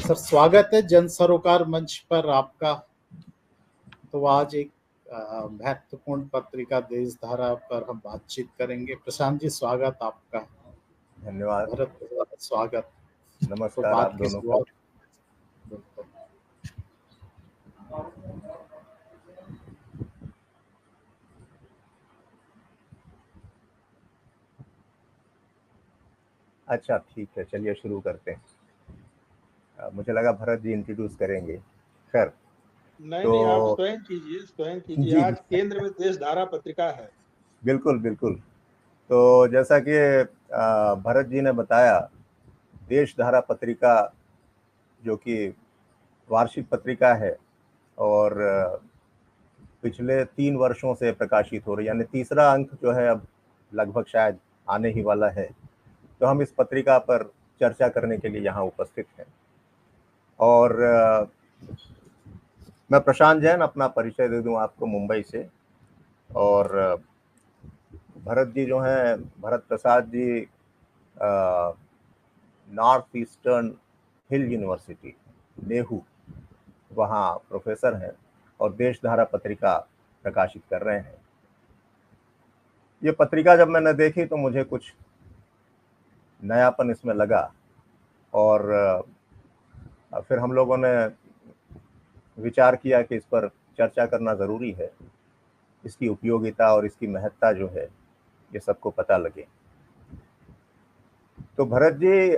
Sir, स्वागत है जन सरोकार मंच पर आपका। तो आज एक महत्वपूर्ण पत्रिका देशधारा पर हम बातचीत करेंगे। प्रशांत जी, स्वागत आपका। धन्यवाद। भरत, स्वागत। तो नमस्कार बात आप की दोनों को। शुरुआत। बिल्कुल। अच्छा ठीक है, चलिए शुरू करते हैं। मुझे लगा भरत जी इंट्रोड्यूस करेंगे। खैर, नहीं, आप स्वयं कीजिए। जी आज केंद्र में देशधारा पत्रिका है। बिल्कुल बिल्कुल। तो जैसा कि भरत जी ने बताया, देशधारा पत्रिका जो कि वार्षिक पत्रिका है और पिछले 3 वर्षों से प्रकाशित हो रही, यानी तीसरा अंक जो है अब लगभग शायद आने ही वाला है। तो हम इस पत्रिका पर चर्चा करने के लिए यहाँ उपस्थित हैं। और मैं प्रशांत जैन अपना परिचय दे दूं आपको मुंबई से। और भरत जी जो हैं, भरत प्रसाद जी नॉर्थ ईस्टर्न हिल यूनिवर्सिटी नेहरू, वहाँ प्रोफेसर हैं और देशधारा पत्रिका प्रकाशित कर रहे हैं। ये पत्रिका जब मैंने देखी तो मुझे कुछ नयापन इसमें लगा और फिर हम लोगों ने विचार किया कि इस पर चर्चा करना ज़रूरी है, इसकी उपयोगिता और इसकी महत्ता जो है ये सबको पता लगे। तो भरत जी,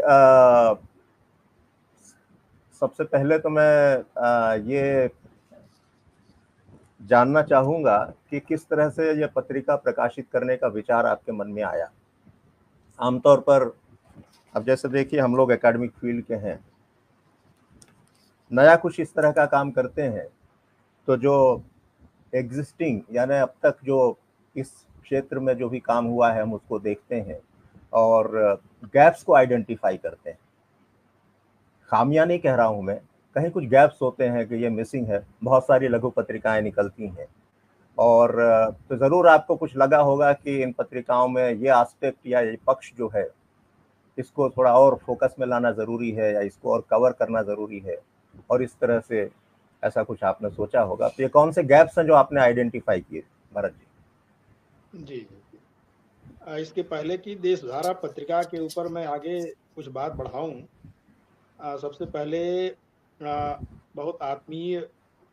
सबसे पहले तो मैं ये जानना चाहूँगा कि किस तरह से ये पत्रिका प्रकाशित करने का विचार आपके मन में आया। आमतौर पर अब जैसे देखिए, हम लोग एकेडमिक फील्ड के हैं, नया कुछ इस तरह का काम करते हैं तो जो एग्जिस्टिंग यानी अब तक जो इस क्षेत्र में जो भी काम हुआ है हम उसको देखते हैं और गैप्स को आइडेंटिफाई करते हैं। खामियां नहीं कह रहा हूं मैं, कहीं कुछ गैप्स होते हैं कि ये मिसिंग है। बहुत सारी लघु पत्रिकाएं निकलती हैं और तो ज़रूर आपको कुछ लगा होगा कि इन पत्रिकाओं में ये एस्पेक्ट या ये पक्ष जो है इसको थोड़ा और फोकस में लाना ज़रूरी है या इसको और कवर करना ज़रूरी है, और इस तरह से ऐसा कुछ आपने सोचा होगा। तो ये कौन से गैप्स हैं जो आपने आइडेंटिफाई किए भरत जी? जी। इसके पहले की देशधारा पत्रिका के ऊपर मैं आगे कुछ बात बढ़ाऊं, सबसे पहले बहुत आत्मीय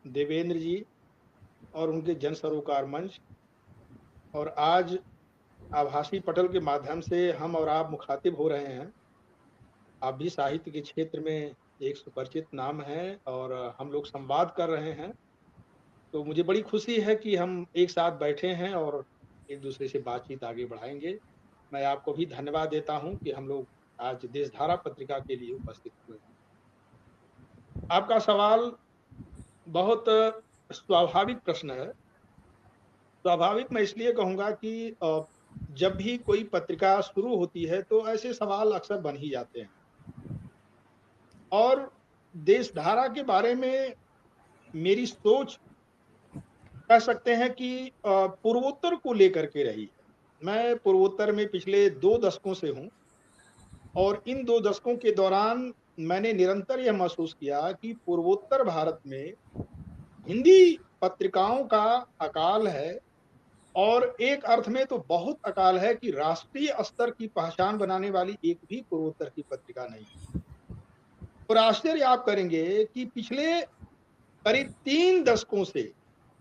देवेंद्र जी और उनके जन सरोकार मंच, और आज आभासी पटल के माध्यम से हम और आप मुखातिब हो रहे हैं। आप भी साहित्य के क्षेत्र में एक सुपरिचित नाम हैं और हम लोग संवाद कर रहे हैं। तो मुझे बड़ी खुशी है कि हम एक साथ बैठे हैं और एक दूसरे से बातचीत आगे बढ़ाएंगे। मैं आपको भी धन्यवाद देता हूं कि हम लोग आज देशधारा पत्रिका के लिए उपस्थित हुए हैं। आपका सवाल बहुत स्वाभाविक प्रश्न है। स्वाभाविक मैं इसलिए कहूँगा कि जब भी कोई पत्रिका शुरू होती है तो ऐसे सवाल अक्सर बन ही जाते हैं, और देशधारा के बारे में मेरी सोच कह सकते हैं कि पूर्वोत्तर को लेकर के रही है। मैं पूर्वोत्तर में पिछले 2 दशकों से हूँ और इन 2 दशकों के दौरान मैंने निरंतर यह महसूस किया कि पूर्वोत्तर भारत में हिंदी पत्रिकाओं का अकाल है, और एक अर्थ में तो बहुत अकाल है कि राष्ट्रीय स्तर की पहचान बनाने वाली एक भी पूर्वोत्तर की पत्रिका नहीं है। और आश्चर्य आप करेंगे कि करीब 3 दशकों से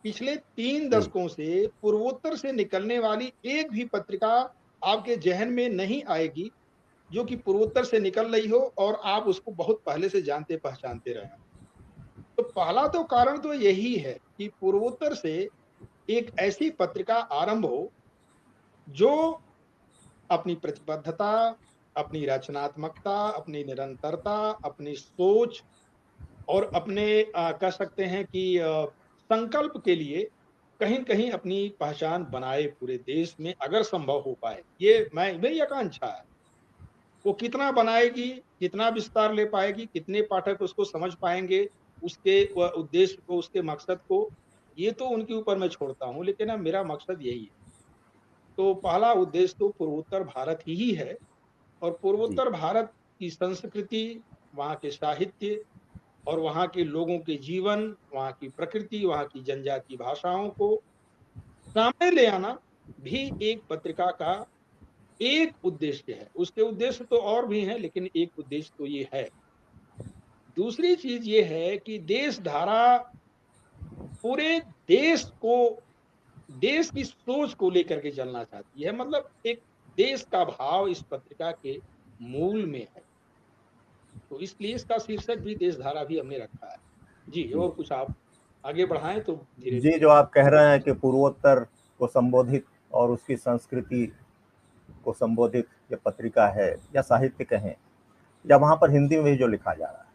पिछले 3 दशकों से पूर्वोत्तर से निकलने वाली एक भी पत्रिका आपके जहन में नहीं आएगी जो कि पूर्वोत्तर से निकल रही हो और आप उसको बहुत पहले से जानते पहचानते रहे हैं। तो पहला तो कारण तो यही है कि पूर्वोत्तर से एक ऐसी पत्रिका आरंभ हो जो अपनी प्रतिबद्धता, अपनी रचनात्मकता, अपनी निरंतरता, अपनी सोच और अपने कह सकते हैं कि संकल्प के लिए कहीं कहीं अपनी पहचान बनाए पूरे देश में, अगर संभव हो पाए। ये मेरी आकांक्षा है। वो कितना बनाएगी, कितना विस्तार ले पाएगी, कितने पाठक उसको समझ पाएंगे, उसके उद्देश्य को, उसके मकसद को, ये तो उनके ऊपर मैं छोड़ता हूँ, लेकिन अब मेरा मकसद यही है। तो पहला उद्देश्य तो पूर्वोत्तर भारत ही है, और जी पूर्वोत्तर भारत की संस्कृति, वहाँ के साहित्य, और वहाँ के लोगों के जीवन, वहाँ की प्रकृति, वहाँ की जनजाति भाषाओं को सामने ले आना भी एक पत्रिका का एक उद्देश्य है। उसके उद्देश्य तो और भी हैं, लेकिन एक उद्देश्य तो ये है। दूसरी चीज ये है कि देश धारा पूरे देश को, देश की सोच को लेकर के चलना चाहती है। मतलब एक देश का भाव इस पत्रिका के मूल में है, तो इसलिए इसका शीर्षक भी देश धारा भी हमने रखा है। जी, और कुछ आप आगे बढ़ाएं तो धीरे जी, धीरे। जो आप कह रहे हैं कि पूर्वोत्तर को संबोधित और उसकी संस्कृति को संबोधित ये पत्रिका है या साहित्य कहें, या वहाँ पर हिंदी में भी जो लिखा जा रहा है,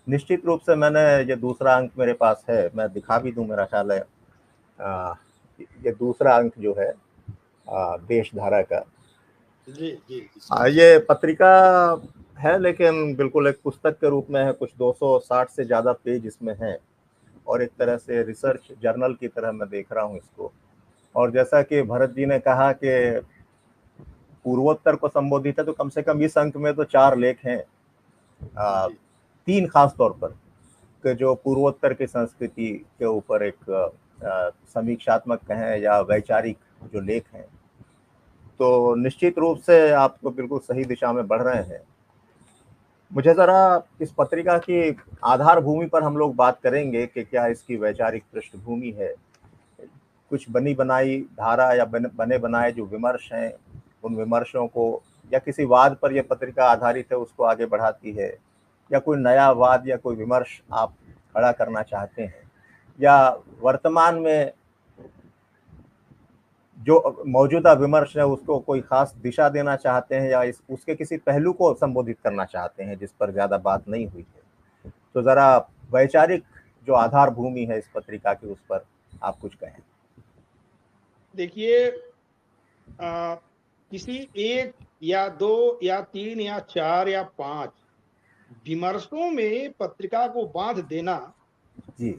निश्चित रूप से मैंने ये दूसरा अंक मेरे पास है, मैं दिखा भी दूं, मेरा ख्याल है ये दूसरा अंक जो है देश धारा का। जी जी, ये पत्रिका है, लेकिन बिल्कुल एक पुस्तक के रूप में है। कुछ 260 से ज़्यादा पेज इसमें हैं और एक तरह से रिसर्च जर्नल की तरह मैं देख रहा हूँ इसको। और जैसा कि भरत जी ने कहा कि पूर्वोत्तर को संबोधित है, तो कम से कम इस अंक में तो 4 लेख हैं, 3 खास तौर पर, कि जो पूर्वोत्तर की संस्कृति के ऊपर एक समीक्षात्मक कहें या वैचारिक जो लेख हैं। तो निश्चित रूप से आप तो बिल्कुल सही दिशा में बढ़ रहे हैं। मुझे ज़रा इस पत्रिका की आधार भूमि पर हम लोग बात करेंगे कि क्या इसकी वैचारिक पृष्ठभूमि है, कुछ बनी बनाई धारा या बने बनाए जो विमर्श हैं, उन विमर्शों को, या किसी वाद पर यह पत्रिका आधारित है उसको आगे बढ़ाती है, या कोई नया वाद या कोई विमर्श आप खड़ा करना चाहते हैं, या वर्तमान में जो मौजूदा विमर्श है उसको कोई खास दिशा देना चाहते हैं, या उसके किसी पहलू को संबोधित करना चाहते हैं जिस पर ज़्यादा बात नहीं हुई है। तो ज़रा वैचारिक जो आधार भूमि है इस पत्रिका की, उस पर आप कुछ कहें। देखिए, किसी 1 या 2 या 3 या 4 या 5 विमर्शों में पत्रिका को बांध देना जी,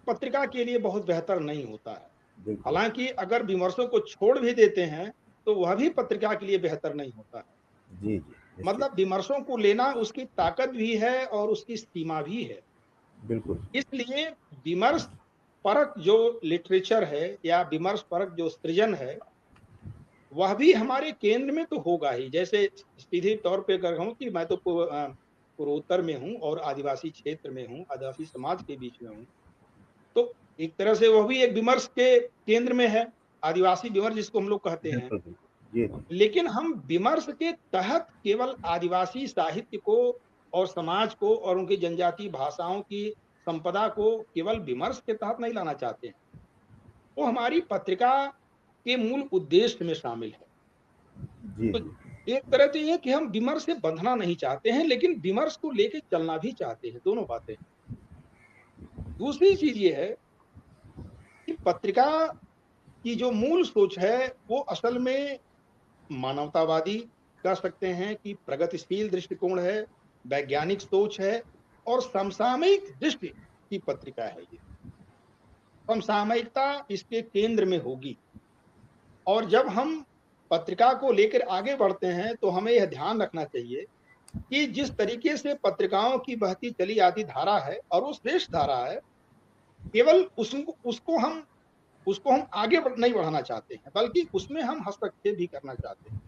पत्रिका के लिए बहुत बेहतर नहीं होता है। बिल्कुल। हालांकि अगर विमर्शों को छोड़ भी देते हैं तो वह भी पत्रिका के लिए बेहतर नहीं होता है। जी जी, मतलब विमर्शों को लेना उसकी ताकत भी है और उसकी सीमा भी है। बिल्कुल। इसलिए विमर्श परक जो लिटरेचर है या विमर्श परक जो सृजन है, वह भी हमारे केंद्र में तो होगा ही। जैसे सीधे तौर पे कर कहूं कि मैं तो पूर्वोत्तर में हूं और आदिवासी क्षेत्र में हूं, आदिवासी समाज के बीच में हूं, तो एक तरह से वह भी एक विमर्श के केंद्र में है, आदिवासी विमर्श जिसको हम लोग कहते हैं। बिल्कुल जी जी, लेकिन हम विमर्श के तहत केवल आदिवासी साहित्य को और समाज को और उनकी जनजातीय भाषाओं की संपदा को केवल विमर्श के तहत नहीं लाना चाहते हैं। वो हमारी पत्रिका के मूल उद्देश्य में शामिल है। जी तो जी, एक तरह से ये कि हम विमर्श से बंधना नहीं चाहते हैं, लेकिन विमर्श को लेके चलना भी चाहते हैं। दोनों बातें। दूसरी चीज ये है कि पत्रिका की जो मूल सोच है वो असल में मानवतावादी कह सकते हैं कि प्रगतिशील दृष्टिकोण है, वैज्ञानिक सोच है और समसामयिक दृष्टि की पत्रिका है। ये समसामयिकता इसके केंद्र में होगी। और जब हम पत्रिका को लेकर आगे बढ़ते हैं तो हमें यह ध्यान रखना चाहिए कि जिस तरीके से पत्रिकाओं की बहती चली आती धारा है और वो श्रेष्ठ धारा है, केवल उसको हम आगे नहीं बढ़ाना चाहते हैं, बल्कि उसमें हम हस्तक्षेप भी करना चाहते हैं।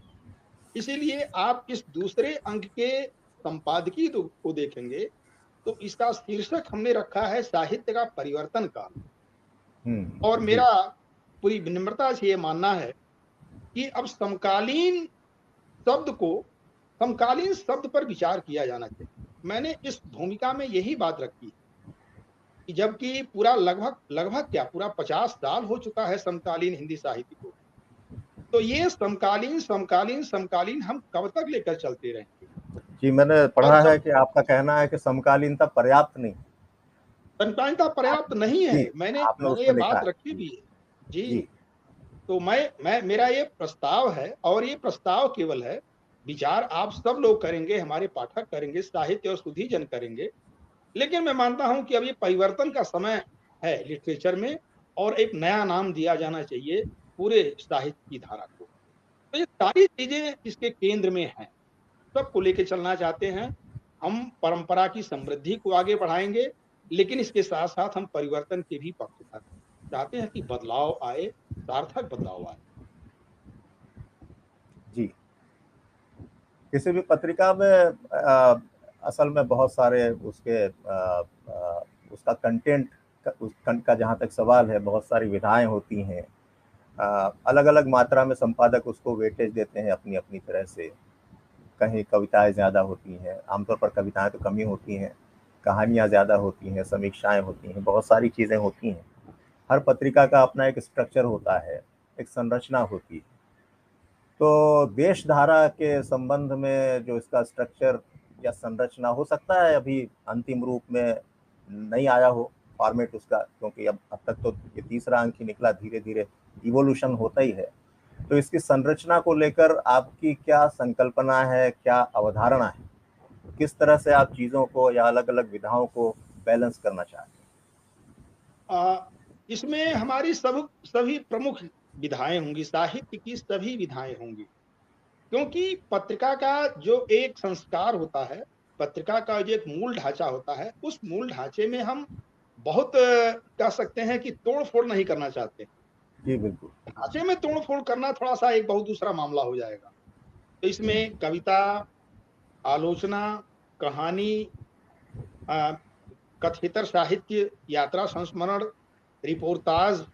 इसीलिए आप इस दूसरे अंक के संपादकीय को देखेंगे तो इसका शीर्षक हमने रखा है साहित्य का परिवर्तन काल। और जी, मेरा पूरी विनम्रता से ये मानना है कि अब समकालीन शब्द पर विचार किया जाना चाहिए। मैंने इस भूमिका में यही बात रखी कि जबकि पूरा लगभग क्या पूरा 50 साल हो चुका है समकालीन हिंदी साहित्य को, तो ये समकालीन हम कब तक लेकर चलते रहेंगे। जी, मैंने पढ़ा है कि आपका कहना है कि समकालीनता पर्याप्त नहीं, समकालीनता पर्याप्त नहीं है। जी, मैंने आपने ये उसमें लिखा बात है। रखी भी है। जी, जी तो मैं मेरा ये प्रस्ताव है, और ये प्रस्ताव केवल है, विचार आप सब लोग करेंगे, हमारे पाठक करेंगे, साहित्य और सुधीजन करेंगे। लेकिन मैं मानता हूं कि अब ये परिवर्तन का समय है लिटरेचर में, और एक नया नाम दिया जाना चाहिए पूरे साहित्य की धारा को। तो ये सारी चीजें इसके केंद्र में हैं, सबको लेके चलना चाहते हैं। हम परंपरा की समृद्धि को आगे बढ़ाएंगे, लेकिन इसके साथ साथ हम परिवर्तन के भी पक्षधर चाहते हैं कि बदलाव आए, सार्थक बदलाव आए। जी, किसी भी पत्रिका में असल में बहुत सारे उसके उसका कंटेंट का जहाँ तक सवाल है, बहुत सारी विधाएं होती हैं। अलग अलग मात्रा में संपादक उसको वेटेज देते हैं अपनी अपनी तरह से। कहीं कविताएं ज़्यादा होती हैं, आमतौर पर कविताएं तो कम ही होती हैं, कहानियाँ ज़्यादा होती हैं, समीक्षाएं होती हैं, बहुत सारी चीज़ें होती हैं। हर पत्रिका का अपना एक स्ट्रक्चर होता है, एक संरचना होती है। तो देशधारा के संबंध में जो इसका स्ट्रक्चर या संरचना हो सकता है अभी अंतिम रूप में नहीं आया हो फॉर्मेट उसका, क्योंकि अब तक तो ये तीसरा अंक ही निकला, धीरे धीरे इवोल्यूशन होता ही है। तो इसकी संरचना को लेकर आपकी क्या संकल्पना है, क्या अवधारणा है, किस तरह से आप चीज़ों को या अलग अलग विधाओं को बैलेंस करना चाहते हैं? इसमें हमारी सभी प्रमुख विधाएं होंगी, साहित्य की सभी विधाएं होंगी, क्योंकि पत्रिका का जो एक संस्कार होता है, पत्रिका का जो एक मूल ढांचा होता है, उस मूल ढांचे में हम बहुत कह सकते हैं कि तोड़-फोड़ नहीं करना चाहते। जी बिल्कुल। ढांचे में तोड़-फोड़ करना थोड़ा-सा एक बहुत दूसरा मामला हो जाएगा। तो इसमें कविता, आलोचना, कहानी, कथेतर साहित्य, यात्रा संस्मरण, रिपोर्टाज,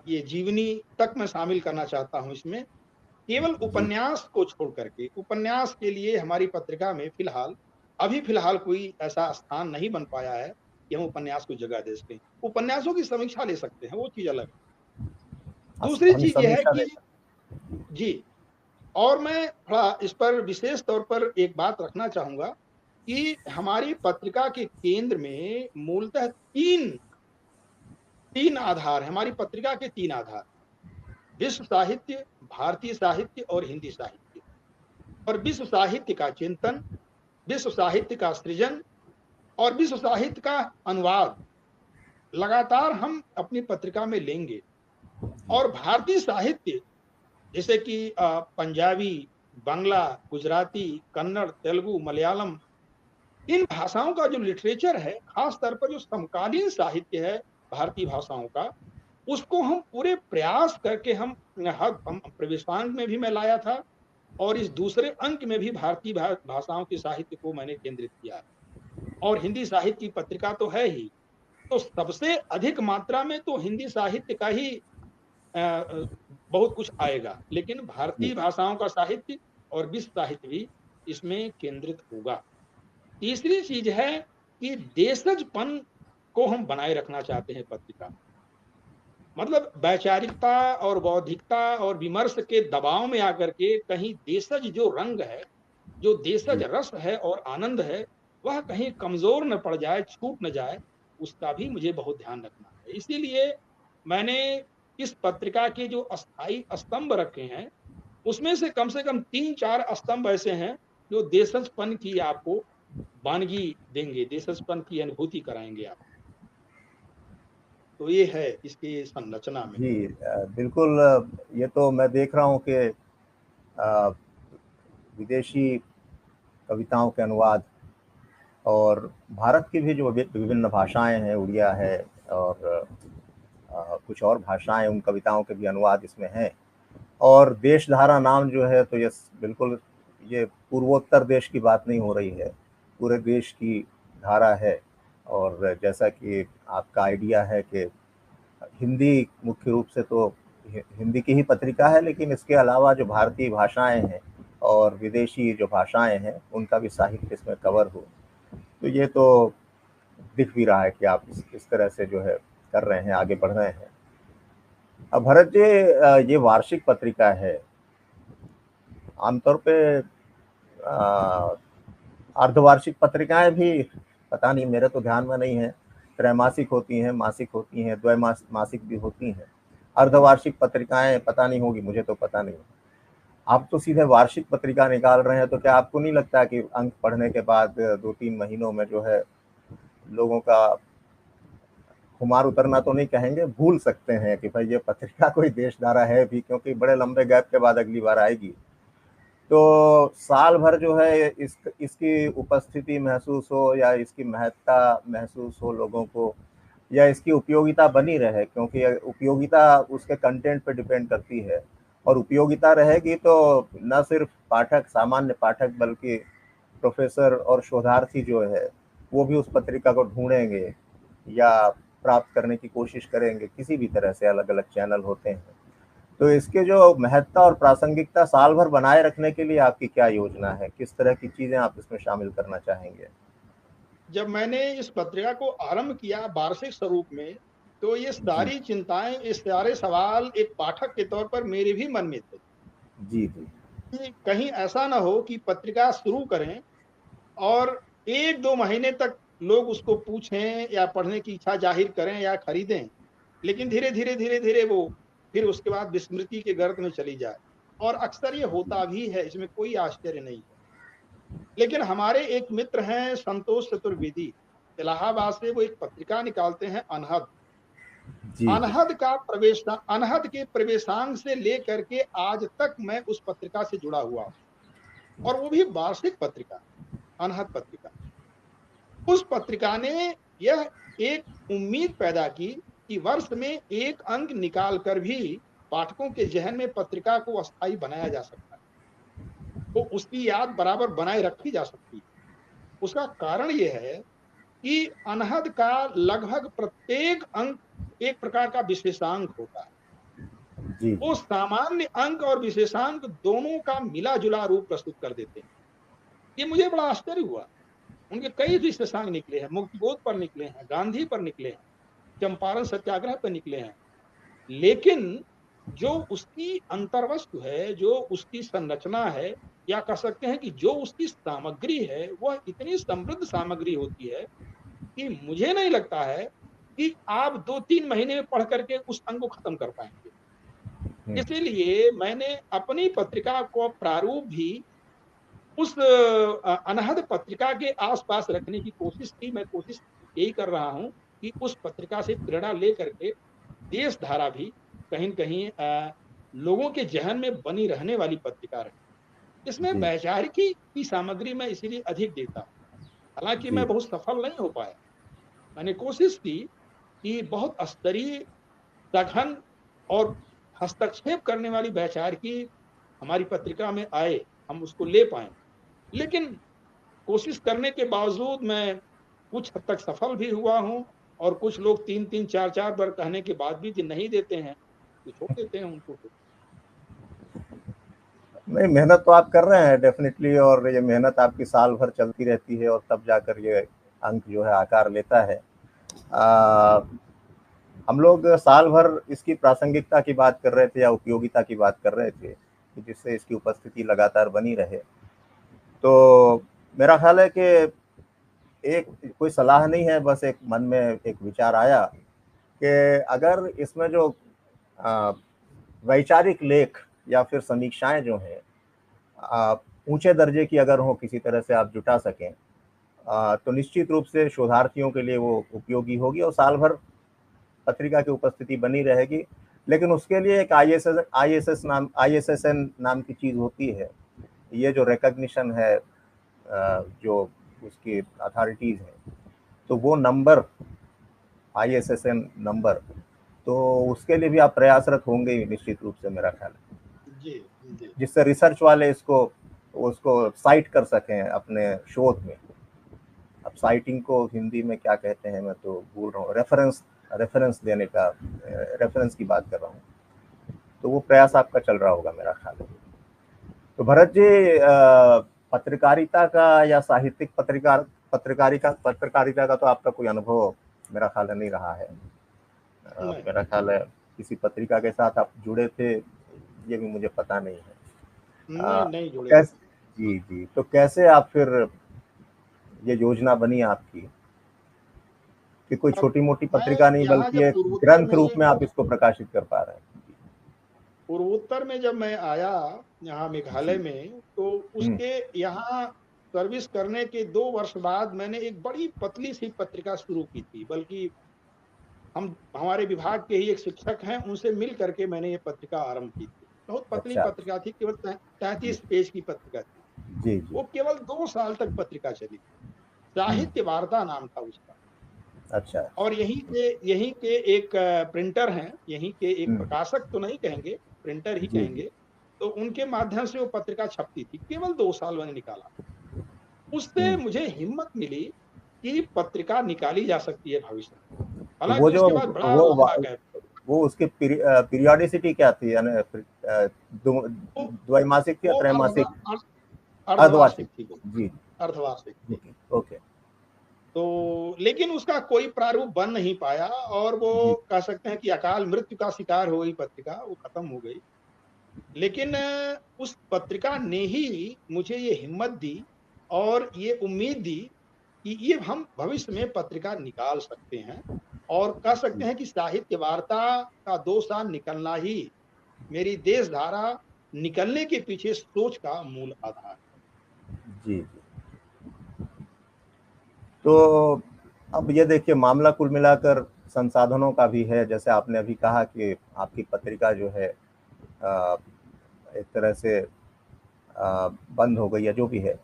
ये जीवनी तक मैं शामिल करना चाहता हूँ इसमें। केवल उपन्यास को छोड़ करके, उपन्यास के लिए हमारी पत्रिका में अभी फिलहाल कोई ऐसा स्थान नहीं बन पाया है कि हम उपन्यास को जगह दे सकें। उपन्यासों की समीक्षा ले सकते हैं, वो चीज़ अलग है। दूसरी हम चीज़ ये है समीक्षा कि जी, और मैं थोड़ा इस पर विशेष तौर पर एक बात रखना चाहूँगा कि हमारी पत्रिका के केंद्र में मूलतः 3 आधार हैं। हमारी पत्रिका के 3 आधार, विश्व साहित्य, भारतीय साहित्य और हिंदी साहित्य। और विश्व साहित्य का चिंतन, विश्व साहित्य का सृजन और विश्व साहित्य का अनुवाद लगातार हम अपनी पत्रिका में लेंगे। और भारतीय साहित्य जैसे कि पंजाबी, बांग्ला, गुजराती, कन्नड़, तेलुगु, मलयालम, इन भाषाओं का जो लिटरेचर है, खास तौर पर जो समकालीन साहित्य है भारतीय भाषाओं का, उसको हम पूरे प्रयास करके हम प्रवेशांक में भी मैं लाया था और इस दूसरे अंक में भी भारतीय भाषाओं के साहित्य को मैंने केंद्रित किया है। और हिंदी साहित्य की पत्रिका तो है ही, तो सबसे अधिक मात्रा में तो हिंदी साहित्य का ही बहुत कुछ आएगा, लेकिन भारतीय भाषाओं का साहित्य और विश्व साहित्य भी इसमें केंद्रित होगा। तीसरी चीज है कि देशजपन को हम बनाए रखना चाहते हैं पत्रिका में। मतलब वैचारिकता और बौद्धिकता और विमर्श के दबाव में आकर के कहीं देशज जो रंग है, जो देशज रस है और आनंद है, वह कहीं कमजोर न पड़ जाए, छूट न जाए, उसका भी मुझे बहुत ध्यान रखना है। इसीलिए मैंने इस पत्रिका के जो अस्थाई स्तंभ रखे हैं, उसमें से कम 3-4 स्तंभ ऐसे हैं जो देशजपन की आपको वानगी देंगे, देशजपन की अनुभूति कराएंगे आप। तो ये है इसकी संरचना में। जी बिल्कुल। ये तो मैं देख रहा हूँ कि विदेशी कविताओं के अनुवाद और भारत की भी जो विभिन्न भाषाएं हैं, उड़िया है और कुछ और भाषाएं, उन कविताओं के भी अनुवाद इसमें हैं। और देशधारा नाम जो है, तो ये बिल्कुल ये पूर्वोत्तर देश की बात नहीं हो रही है, पूरे देश की धारा है। और जैसा कि आपका आइडिया है कि हिंदी मुख्य रूप से तो हिंदी की ही पत्रिका है, लेकिन इसके अलावा जो भारतीय भाषाएं हैं और विदेशी जो भाषाएं हैं, उनका भी साहित्य इसमें कवर हो, तो ये तो दिख भी रहा है कि आप इस तरह से जो है कर रहे हैं, आगे बढ़ रहे हैं। अब भरत जी, ये वार्षिक पत्रिका है, आमतौर पे अर्धवार्षिक पत्रिकाएं भी, पता नहीं, मेरे तो ध्यान में नहीं है, त्रैमासिक होती हैं, मासिक होती हैं, द्वैमासिक भी होती हैं। अर्धवार्षिक पत्रिकाएं पता नहीं होगी, मुझे तो पता नहीं। आप तो सीधे वार्षिक पत्रिका निकाल रहे हैं, तो क्या आपको नहीं लगता कि अंक पढ़ने के बाद 2-3 महीनों में जो है लोगों का खुमार उतरना तो नहीं कहेंगे, भूल सकते हैं कि भाई ये पत्रिका कोई देशधारा है भी, क्योंकि बड़े लंबे गैप के बाद अगली बार आएगी। तो साल भर जो है इसकी उपस्थिति महसूस हो या इसकी महत्ता महसूस हो लोगों को, या इसकी उपयोगिता बनी रहे, क्योंकि उपयोगिता उसके कंटेंट पे डिपेंड करती है। और उपयोगिता रहेगी तो न सिर्फ पाठक, सामान्य पाठक, बल्कि प्रोफेसर और शोधार्थी जो है वो भी उस पत्रिका को ढूंढेंगे या प्राप्त करने की कोशिश करेंगे। किसी भी तरह से अलग अलग चैनल होते हैं। तो इसके जो महत्ता और प्रासंगिकता साल भर बनाए रखने के लिए आपकी क्या योजना है? किस तरह की चीजें आप इसमें शामिल करना चाहेंगे? जब मैंने इस पत्रिका को आरंभ किया वार्षिक स्वरूप में, तो ये सारी चिंताएं, ये सारे सवाल एक पाठक के तौर पर मेरे भी मन में थे जी जी। कि कहीं ऐसा ना हो कि पत्रिका शुरू करें और 1-2 महीने तक लोग उसको पूछें या पढ़ने की इच्छा जाहिर करें या खरीदें, लेकिन धीरे-धीरे वो फिर उसके बाद विस्मृति के गर्त में चली जाए। और अक्सर ये होता भी है, इसमें कोई आश्चर्य नहीं है। लेकिन हमारे एक मित्र हैं संतोष चतुर्वेदी, इलाहाबाद से, वो एक पत्रिका निकालते हैं अनहद। जी जी। अनहद के प्रवेशांक से लेकर के आज तक मैं उस पत्रिका से जुड़ा हुआ हूँ, और वो भी वार्षिक पत्रिका, अनहद पत्रिका। उस पत्रिका ने यह एक उम्मीद पैदा की कि वर्ष में एक अंक निकाल कर भी पाठकों के जहन में पत्रिका को अस्थायी बनाया जा सकता है, तो उसकी याद बराबर बनाए रखी जा सकती है। उसका कारण यह है कि अनहद का लगभग प्रत्येक अंक एक प्रकार का विशेषांक होता है। जी वो सामान्य अंक और विशेषांक दोनों का मिला जुला रूप प्रस्तुत कर देते हैं। ये मुझे बड़ा आश्चर्य हुआ। उनके कई विशेषांक निकले हैं, मुक्तिबोध पर निकले हैं, गांधी पर निकले हैं, चंपारण सत्याग्रह पर निकले हैं, लेकिन जो उसकी अंतर्वस्तु है, जो उसकी संरचना है, या कह सकते हैं कि जो उसकी सामग्री है, वह इतनी समृद्ध सामग्री होती है कि मुझे नहीं लगता है कि आप 2-3 महीने में पढ़ करके उस अंक को खत्म कर पाएंगे। इसीलिए मैंने अपनी पत्रिका को प्रारूप भी उस अनहद पत्रिका के आसपास रखने की कोशिश की। मैं कोशिश यही कर रहा हूं कि उस पत्रिका से प्रेरणा लेकर के देश धारा भी कहीं न कहीं लोगों के जहन में बनी रहने वाली पत्रिका रहे। इसमें जी वैचारिकी की सामग्री मैं इसीलिए अधिक देता हूँ। हालांकि जी। मैं बहुत सफल नहीं हो पाया। मैंने कोशिश की कि बहुत स्तरीय, सघन और हस्तक्षेप करने वाली वैचारिकी हमारी पत्रिका में आए, हम उसको ले पाए। लेकिन कोशिश करने के बावजूद मैं कुछ हद तक सफल भी हुआ हूँ, और कुछ लोग 3-3 4-4 बार कहने के बाद भी नहीं देते हैं, तो छोड़ देते हैं उनको फिर। नहीं, मेहनत तो आप कर रहे हैं डेफिनेटली, और ये मेहनत आपकी साल भर चलती रहती है और तब जाकर ये अंक जो है आकार लेता है। हम लोग साल भर इसकी प्रासंगिकता की बात कर रहे थे या उपयोगिता की बात कर रहे थे कि जिससे इसकी उपस्थिति लगातार बनी रहे। तो मेरा ख्याल है कि एक कोई सलाह नहीं है, बस एक मन में एक विचार आया कि अगर इसमें जो वैचारिक लेख या फिर समीक्षाएं जो हैं ऊंचे दर्जे की अगर हो, किसी तरह से आप जुटा सकें, तो निश्चित रूप से शोधार्थियों के लिए वो उपयोगी होगी और साल भर पत्रिका की उपस्थिति बनी रहेगी। लेकिन उसके लिए एक ISSN नाम की चीज़ होती है। ये जो रिकॉग्निशन है, जो उसकी अथॉरिटीज़ हैं, तो वो नंबर, ISSN नंबर, तो उसके लिए भी आप प्रयासरत होंगे निश्चित रूप से, मेरा ख्याल है, जी। जिससे रिसर्च वाले उसको साइट कर सकें अपने शोध में। अब साइटिंग को हिंदी में क्या कहते हैं मैं तो भूल रहा हूँ, रेफरेंस देने का, रेफरेंस की बात कर रहा हूँ। तो वो प्रयास आपका चल रहा होगा मेरा ख्याल है। तो भरत जी, पत्रकारिता का या साहित्यिक पत्रकारिता का तो आपका कोई अनुभव मेरा ख्याल है नहीं रहा है। मेरा ख्याल है किसी पत्रिका के साथ आप जुड़े थे, ये भी मुझे पता नहीं है। नहीं जुड़े। जी जी। तो कैसे आप फिर ये योजना बनी आपकी कि कोई छोटी मोटी पत्रिका नहीं बल्कि एक ग्रंथ रूप में आप इसको प्रकाशित कर पा रहे हैं? पूर्वोत्तर में जब मैं आया यहाँ मेघालय में, तो उसके यहाँ सर्विस करने के 2 वर्ष बाद मैंने एक बड़ी पतली सी पत्रिका शुरू की थी। बल्कि हमारे विभाग के ही एक शिक्षक हैं, उनसे मिल करके मैंने ये पत्रिका आरंभ की थी। बहुत पतली अच्छा। पत्रिका थी, केवल 33 पेज की पत्रिका थी। जी जी। वो केवल 2 साल तक पत्रिका चली। हम्म। साहित्य वार्ता नाम था उसका। अच्छा। और यहीं के एक प्रिंटर हैं, यहीं के एक हम्म। प्रकाशक तो नहीं कहेंगे, प्रिंटर ही जी जी। कहेंगे। तो उनके माध्यम से वो पत्रिका छपती थी। केवल 2 साल मैंने निकाला। उससे हम्म। मुझे हिम्मत मिली कि पत्रिका निकाली जा सकती है भविष्य में। तो वो हालाँकि जो उसके बाद बड़ा वो लंबा गैप। वो उसकी पीरियोडिसिटी क्या थी, यानी वो द्वैमासिक थी या वो त्रैमासिक? अर्धवार्षिक अर्धवार्षिक। थी वो, जी। अर्धवार्षिक थी। Okay okay. तो लेकिन उसका कोई प्रारूप बन नहीं पाया और वो जी। कह सकते हैं कि अकाल मृत्यु का शिकार हो गई पत्रिका, वो खत्म हो गई। लेकिन उस पत्रिका ने ही मुझे ये हिम्मत दी और ये उम्मीद दी कि ये हम भविष्य में पत्रिका निकाल सकते हैं और कह सकते हैं कि साहित्य वार्ता का 2 साल निकलना ही मेरी देश धारा निकलने के पीछे सोच का मूल आधार। जी जी। तो अब ये देखिए, मामला कुल मिलाकर संसाधनों का भी है। जैसे आपने अभी कहा कि आपकी पत्रिका जो है एक तरह से बंद हो गई है, जो भी है।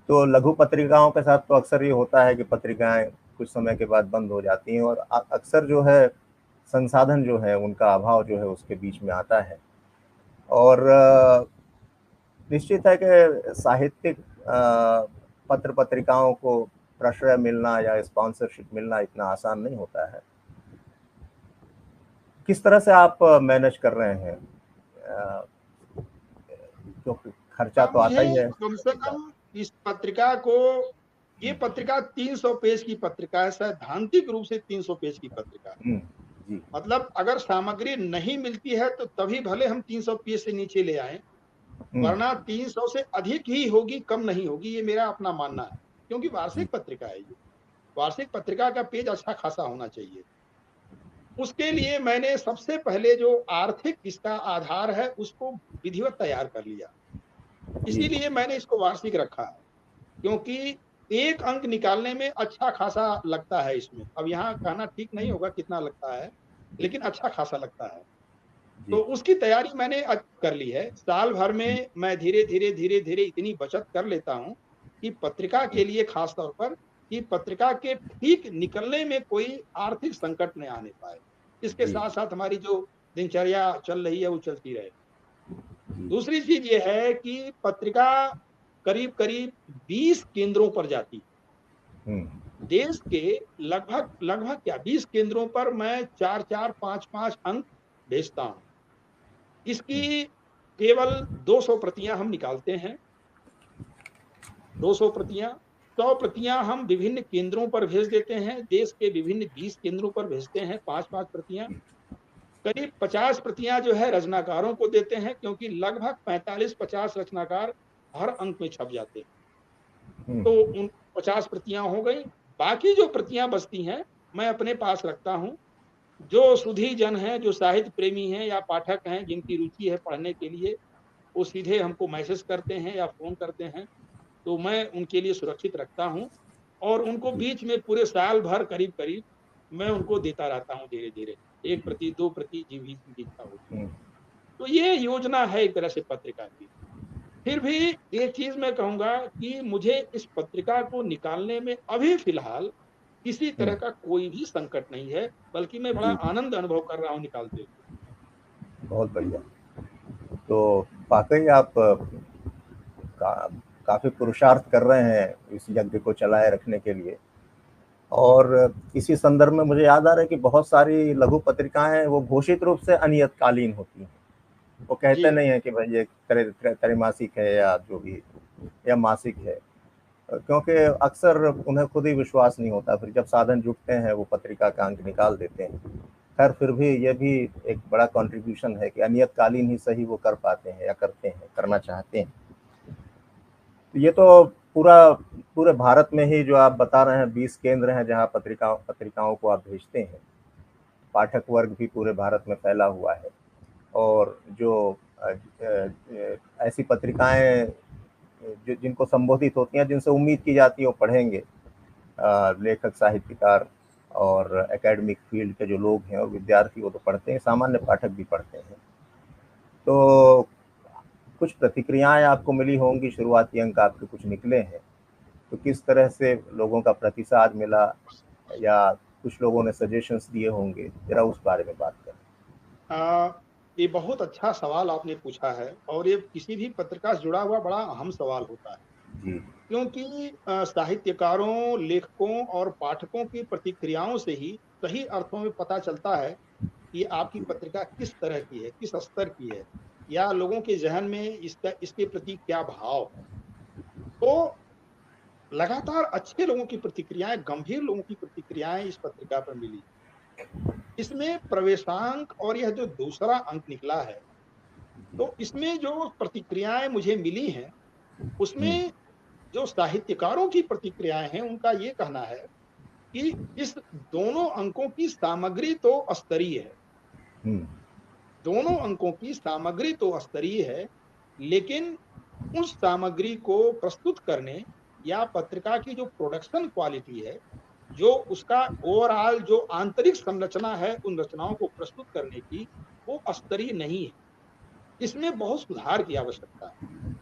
तो लघु पत्रिकाओं के साथ तो अक्सर ये होता है कि पत्रिकाएं कुछ समय के बाद बंद हो जाती हैं, और अक्सर जो है संसाधन जो है उनका अभाव जो है उसके बीच में आता है। और निश्चित है कि साहित्यिक पत्र पत्रिकाओं को प्रश्रय मिलना या स्पॉन्सरशिप मिलना इतना आसान नहीं होता है। किस तरह से आप मैनेज कर रहे हैं? क्योंकि खर्चा तो आता ही मुझे है। कम से कम इस पत्रिका को, ये पत्रिका 300 पेज की पत्रिका है, सैद्धांतिक रूप से 300 पेज की पत्रिका है। जी। मतलब अगर सामग्री नहीं मिलती है तो तभी भले हम 300 पेज से नीचे ले आए, वरना 300 से अधिक ही होगी, कम नहीं होगी। ये मेरा अपना मानना है, क्योंकि जी वार्षिक पत्रिका है ये। वार्षिक पत्रिका का पेज अच्छा खासा होना चाहिए। उसके लिए मैंने सबसे पहले जो आर्थिक इसका आधार है उसको विधिवत तैयार कर लिया। जी। इसीलिए मैंने इसको वार्षिक रखा है, क्योंकि एक अंक निकालने में अच्छा खासा लगता है इसमें। अब यहाँ कहना ठीक नहीं होगा कितना लगता है, लेकिन अच्छा खासा लगता है। तो जी। उसकी तैयारी मैंने कर ली है। साल भर में मैं धीरे-धीरे इतनी बचत कर लेता हूँ कि पत्रिका के लिए खास तौर पर, कि पत्रिका के ठीक निकलने में कोई आर्थिक संकट न आने पाए। इसके जी। साथ-साथ हमारी जो दिनचर्या चल रही है वो चलती रहे। जी। दूसरी चीज़ ये है कि पत्रिका करीब-करीब 20 केंद्रों पर जाती है। देश के लगभग क्या 20 केंद्रों पर मैं 4-4, 5-5 अंक भेजता हूँ। इसकी केवल 200 प्रतियाँ हम निकालते हैं। 200 प्रतियाँ, 100 प्रतियाँ हम विभिन्न केंद्रों पर भेज देते हैं। देश के विभिन्न 20 केंद्रों पर भेजते हैं 5-5 प्रतियाँ। करीब 50 प्रतियाँ जो है रचनाकारों को देते हैं, क्योंकि लगभग 45-50 रचनाकार हर अंक में छप जाते हैं। तो उन 50 प्रतियाँ हो गई। बाकी जो प्रतियाँ बचती हैं, मैं अपने पास रखता हूँ। जो सुधी जन हैं, जो साहित्य प्रेमी हैं या पाठक हैं, जिनकी रुचि है पढ़ने के लिए, वो सीधे हमको मैसेज करते हैं या फ़ोन करते हैं, तो मैं उनके लिए सुरक्षित रखता हूँ और उनको बीच में पूरे साल भर करीब-करीब मैं उनको देता रहता हूँ धीरे-धीरे। 1 प्रति, 2 प्रति जिनकी इच्छा होती है। तो ये योजना है एक तरह से पत्रिका की। फिर भी एक चीज़ मैं कहूँगा कि मुझे इस पत्रिका को निकालने में अभी फ़िलहाल किसी तरह का कोई भी संकट नहीं है, बल्कि मैं बड़ा जी। आनंद अनुभव कर रहा हूँ निकालते हुए। बहुत बढ़िया। तो वाकई आप का, काफी पुरुषार्थ कर रहे हैं इस यज्ञ को चलाए रखने के लिए। और इसी संदर्भ में मुझे याद आ रहा है कि बहुत सारी लघु पत्रिकाएं वो घोषित रूप से अनियतकालीन होती हैं। वो कहते जी, नहीं है कि भाई ये त्रैमासिक है या जो भी, या मासिक है, क्योंकि अक्सर उन्हें खुद ही विश्वास नहीं होता। फिर जब साधन जुटते हैं वो पत्रिका का अंक निकाल देते हैं। खैर, फिर भी ये भी एक बड़ा कंट्रीब्यूशन है कि अनियतकालीन ही सही वो कर पाते हैं या करते हैं, करना चाहते हैं। ये तो पूरे भारत में ही जो आप बता रहे हैं 20 केंद्र हैं जहां पत्रिकाओं को आप भेजते हैं। पाठक वर्ग भी पूरे भारत में फैला हुआ है। और जो ऐसी पत्रिकाएं जिनको संबोधित होती हैं, जिनसे उम्मीद की जाती है वो पढ़ेंगे, लेखक, साहित्यकार और एकेडमिक फील्ड के जो लोग हैं और विद्यार्थी, वो तो पढ़ते हैं, सामान्य पाठक भी पढ़ते हैं। तो कुछ प्रतिक्रियाएं आपको मिली होंगी, शुरुआती अंक आपके कुछ निकले हैं, तो किस तरह से लोगों का प्रतिसाद मिला, या कुछ लोगों ने सजेशंस दिए होंगे, जरा उस बारे में बात करें। ये बहुत अच्छा सवाल आपने पूछा है, और ये किसी भी पत्रकार से जुड़ा हुआ बड़ा अहम सवाल होता है। जी क्योंकि साहित्यकारों, लेखकों और पाठकों की प्रतिक्रियाओं से ही सही अर्थों में पता चलता है कि आपकी पत्रिका किस तरह की है, किस स्तर की है, या लोगों के जहन में इसके प्रति क्या भाव है। तो लगातार अच्छे लोगों की प्रतिक्रियाएं, गंभीर लोगों की प्रतिक्रियाएं इस पत्रिका पर मिली। इसमें प्रवेशांक और यह जो दूसरा अंक निकला है, तो इसमें जो प्रतिक्रियाएं मुझे मिली हैं, उसमें जो साहित्यकारों की प्रतिक्रियाएं हैं, उनका ये कहना है कि इस दोनों अंकों की सामग्री तो स्तरीय है, दोनों अंकों की सामग्री तो स्तरीय है, लेकिन उस सामग्री को प्रस्तुत करने या पत्रिका की जो प्रोडक्शन क्वालिटी है, जो उसका ओवरऑल जो आंतरिक संरचना है, उन रचनाओं को प्रस्तुत करने की, वो स्तरीय नहीं है। इसमें बहुत सुधार की आवश्यकता है।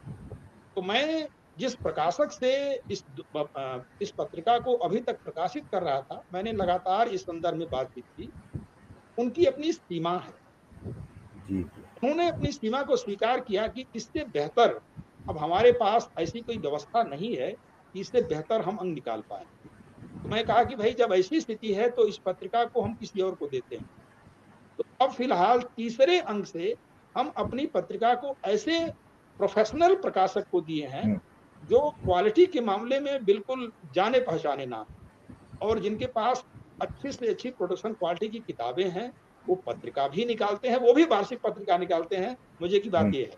तो मैं जिस प्रकाशक से इस पत्रिका को अभी तक प्रकाशित कर रहा था, मैंने लगातार इस संदर्भ में बातचीत की। उनकी अपनी सीमा है, जी उन्होंने अपनी सीमा को स्वीकार किया कि इससे बेहतर अब हमारे पास ऐसी कोई व्यवस्था नहीं है कि इससे बेहतर हम अंक निकाल पाए। तो मैं कहा कि भाई, जब ऐसी स्थिति है तो इस पत्रिका को हम किसी और को देते हैं। तो अब फिलहाल तीसरे अंक से हम अपनी पत्रिका को ऐसे प्रोफेशनल प्रकाशक को दिए हैं जो क्वालिटी के मामले में बिल्कुल जाने पहचाने नाम, और जिनके पास अच्छी से अच्छी प्रोडक्शन क्वालिटी की किताबें हैं। वो पत्रिका भी निकालते हैं, वो भी वार्षिक पत्रिका निकालते हैं। मुझे की बात ये है,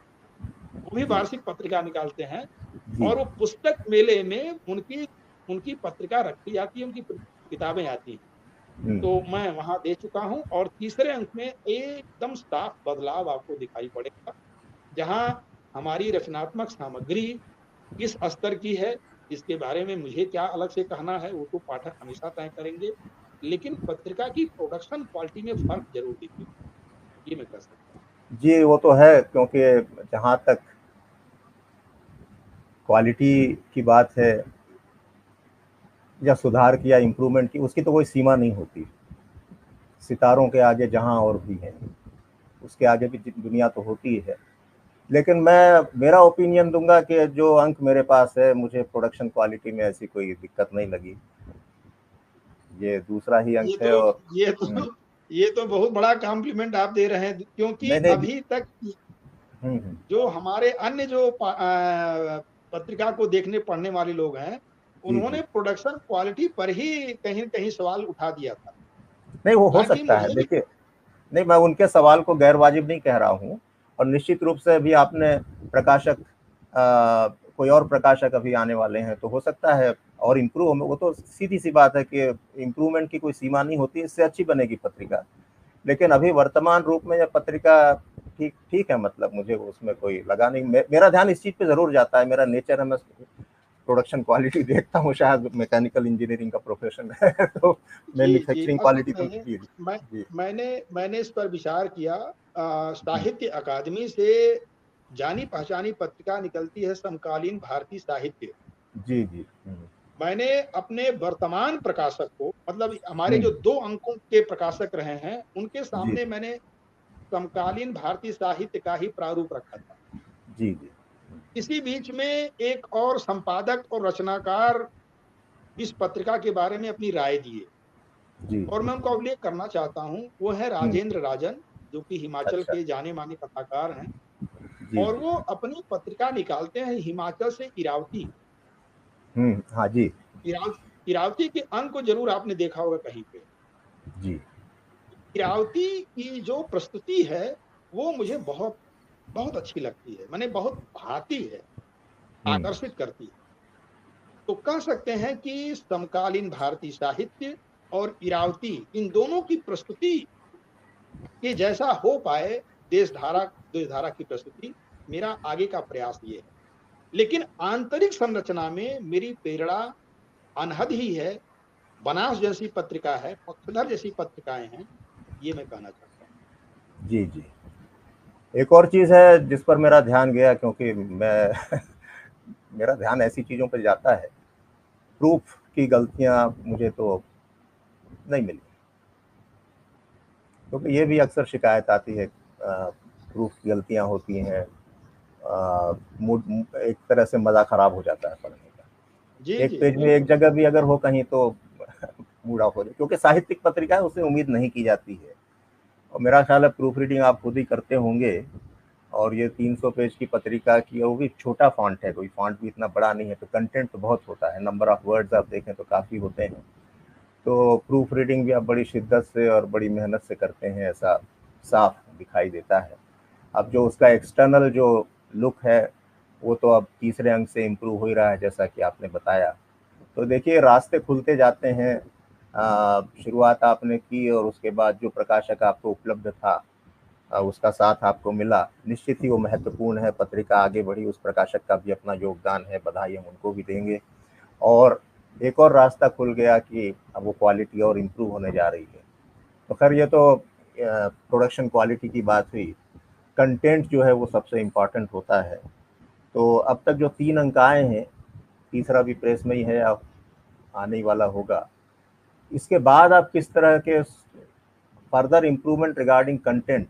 वो भी वार्षिक पत्रिका निकालते हैं, जी और वो पुस्तक मेले में उनकी उनकी पत्रिका रखी जाती है, उनकी किताबें आती हैं। तो मैं वहां दे चुका हूं, और तीसरे अंक में एकदम साफ बदलाव आपको दिखाई पड़ेगा, जहां हमारी रचनात्मक सामग्री किस स्तर की है, इसके बारे में मुझे क्या अलग से कहना है, वो तो पाठक हमेशा तय करेंगे। लेकिन पत्रिका की प्रोडक्शन क्वालिटी में फर्क जरूर दिखेगा, ये मैं कह सकता हूँ। जी, वो तो है, क्योंकि जहाँ तक क्वालिटी की बात है या सुधार की या इम्प्रूवमेंट की, उसकी तो कोई सीमा नहीं होती। सितारों के आगे जहां और भी हैं, उसके आगे भी दुनिया तो होती है। लेकिन मैं मेरा ओपिनियन दूंगा कि जो अंक मेरे पास है, मुझे प्रोडक्शन क्वालिटी में ऐसी कोई दिक्कत नहीं लगी। ये दूसरा ही अंक है। और ये तो बहुत बड़ा कॉम्प्लीमेंट आप दे रहे हैं, क्योंकि नहीं नहीं। अभी तक जो हमारे अन्य जो पत्रिका को देखने पढ़ने वाले लोग हैं, उन्होंने प्रोडक्शन क्वालिटी पर ही कहीं कहीं सवाल उठा दिया था। नहीं, वो हो हालांकि सकता है, देखिए, नहीं, मैं उनके सवाल को गैर वाजिब नहीं कह रहा हूँ। और निश्चित रूप से अभी आपने प्रकाशक, कोई और प्रकाशक अभी आने वाले हैं, तो हो सकता है और इम्प्रूव हो। वो तो सीधी सी बात है कि इम्प्रूवमेंट की कोई सीमा नहीं होती, इससे अच्छी बनेगी पत्रिका। लेकिन अभी वर्तमान रूप में यह पत्रिका ठीक ठीक है, मतलब मुझे उसमें कोई लगा नहीं। मेरा ध्यान इस चीज़ पे ज़रूर जाता है, मेरा नेचर है, मैं प्रोडक्शन क्वालिटी देखता हूँ। शायद मैकेनिकल इंजीनियरिंग का प्रोफेशन है तो मैन्युफैक्चरिंग क्वालिटी तो जी जी। मैंने इस पर विचार किया। साहित्य अकादमी से जानी पहचानी पत्रिका निकलती है समकालीन भारतीय साहित्य। जी जी। मैंने अपने वर्तमान प्रकाशक को, मतलब हमारे जो 2 अंकों के प्रकाशक रहे हैं, उनके सामने मैंने समकालीन भारतीय साहित्य का ही प्रारूप रखा था। जी जी। इसी बीच में एक और संपादक और रचनाकार इस पत्रिका के बारे में अपनी राय दिए, और मैं उनका उल्लेख करना चाहता हूं। वो है राजेंद्र राजन, जो कि हिमाचल के जाने माने कथाकार हैं, और वो अपनी पत्रिका निकालते हैं हिमाचल से इरावती। हाँ जी। इरावती के अंक को जरूर आपने देखा होगा कहीं पे। जी। इरावती की जो प्रस्तुति है, वो मुझे बहुत बहुत अच्छी लगती है, माने बहुत भाती है, आकर्षित करती है। तो कह सकते हैं कि समकालीन भारतीय साहित्य और इरावती, इन दोनों की प्रस्तुति के जैसा हो पाए देशधारा की प्रस्तुति, मेरा आगे का प्रयास ये है। लेकिन आंतरिक संरचना में मेरी प्रेरणा अनहद ही है। बनास जैसी पत्रिका है, पक्षधर जैसी पत्रिकाएं हैं, ये मैं कहना चाहता हूँ। जी जी। एक और चीज़ है जिस पर मेरा ध्यान गया, क्योंकि मैं मेरा ध्यान ऐसी चीज़ों पर जाता है, प्रूफ की गलतियां मुझे तो नहीं मिली, क्योंकि ये भी अक्सर शिकायत आती है, प्रूफ की गलतियां होती हैं, मूड एक तरह से मज़ा ख़राब हो जाता है पढ़ने का। जी एक जी पेज में एक बिल्कुल। जगह भी अगर हो कहीं तो मूड ऑफ हो जाए, क्योंकि साहित्यिक पत्रिका है, उससे उम्मीद नहीं की जाती है। और मेरा ख्याल है प्रूफ रीडिंग आप खुद ही करते होंगे, और ये 300 पेज की पत्रिका की, वो भी छोटा फॉन्ट है, कोई फॉन्ट भी इतना बड़ा नहीं है, तो कंटेंट तो बहुत होता है, नंबर ऑफ वर्ड्स आप देखें तो काफ़ी होते हैं। तो प्रूफ रीडिंग भी आप बड़ी शिद्दत से और बड़ी मेहनत से करते हैं, ऐसा साफ दिखाई देता है। अब जो उसका एक्सटर्नल जो लुक है वो तो अब तीसरे अंक से इम्प्रूव हो ही रहा है, जैसा कि आपने बताया। तो देखिए रास्ते खुलते जाते हैं। शुरुआत आपने की और उसके बाद जो प्रकाशक आपको उपलब्ध था, उसका साथ आपको मिला, निश्चित ही वो महत्वपूर्ण है। पत्रिका आगे बढ़ी, उस प्रकाशक का भी अपना योगदान है, बधाई हम उनको भी देंगे। और एक और रास्ता खुल गया कि अब वो क्वालिटी और इम्प्रूव होने जा रही है। तो खैर ये तो प्रोडक्शन क्वालिटी की बात हुई। कंटेंट जो है वो सबसे इम्पॉर्टेंट होता है। तो अब तक जो 3 अंक आए हैं, तीसरा भी प्रेस में ही है, अब आने ही वाला होगा। इसके बाद आप किस तरह के फर्दर इम्प्रूवमेंट रिगार्डिंग कंटेंट,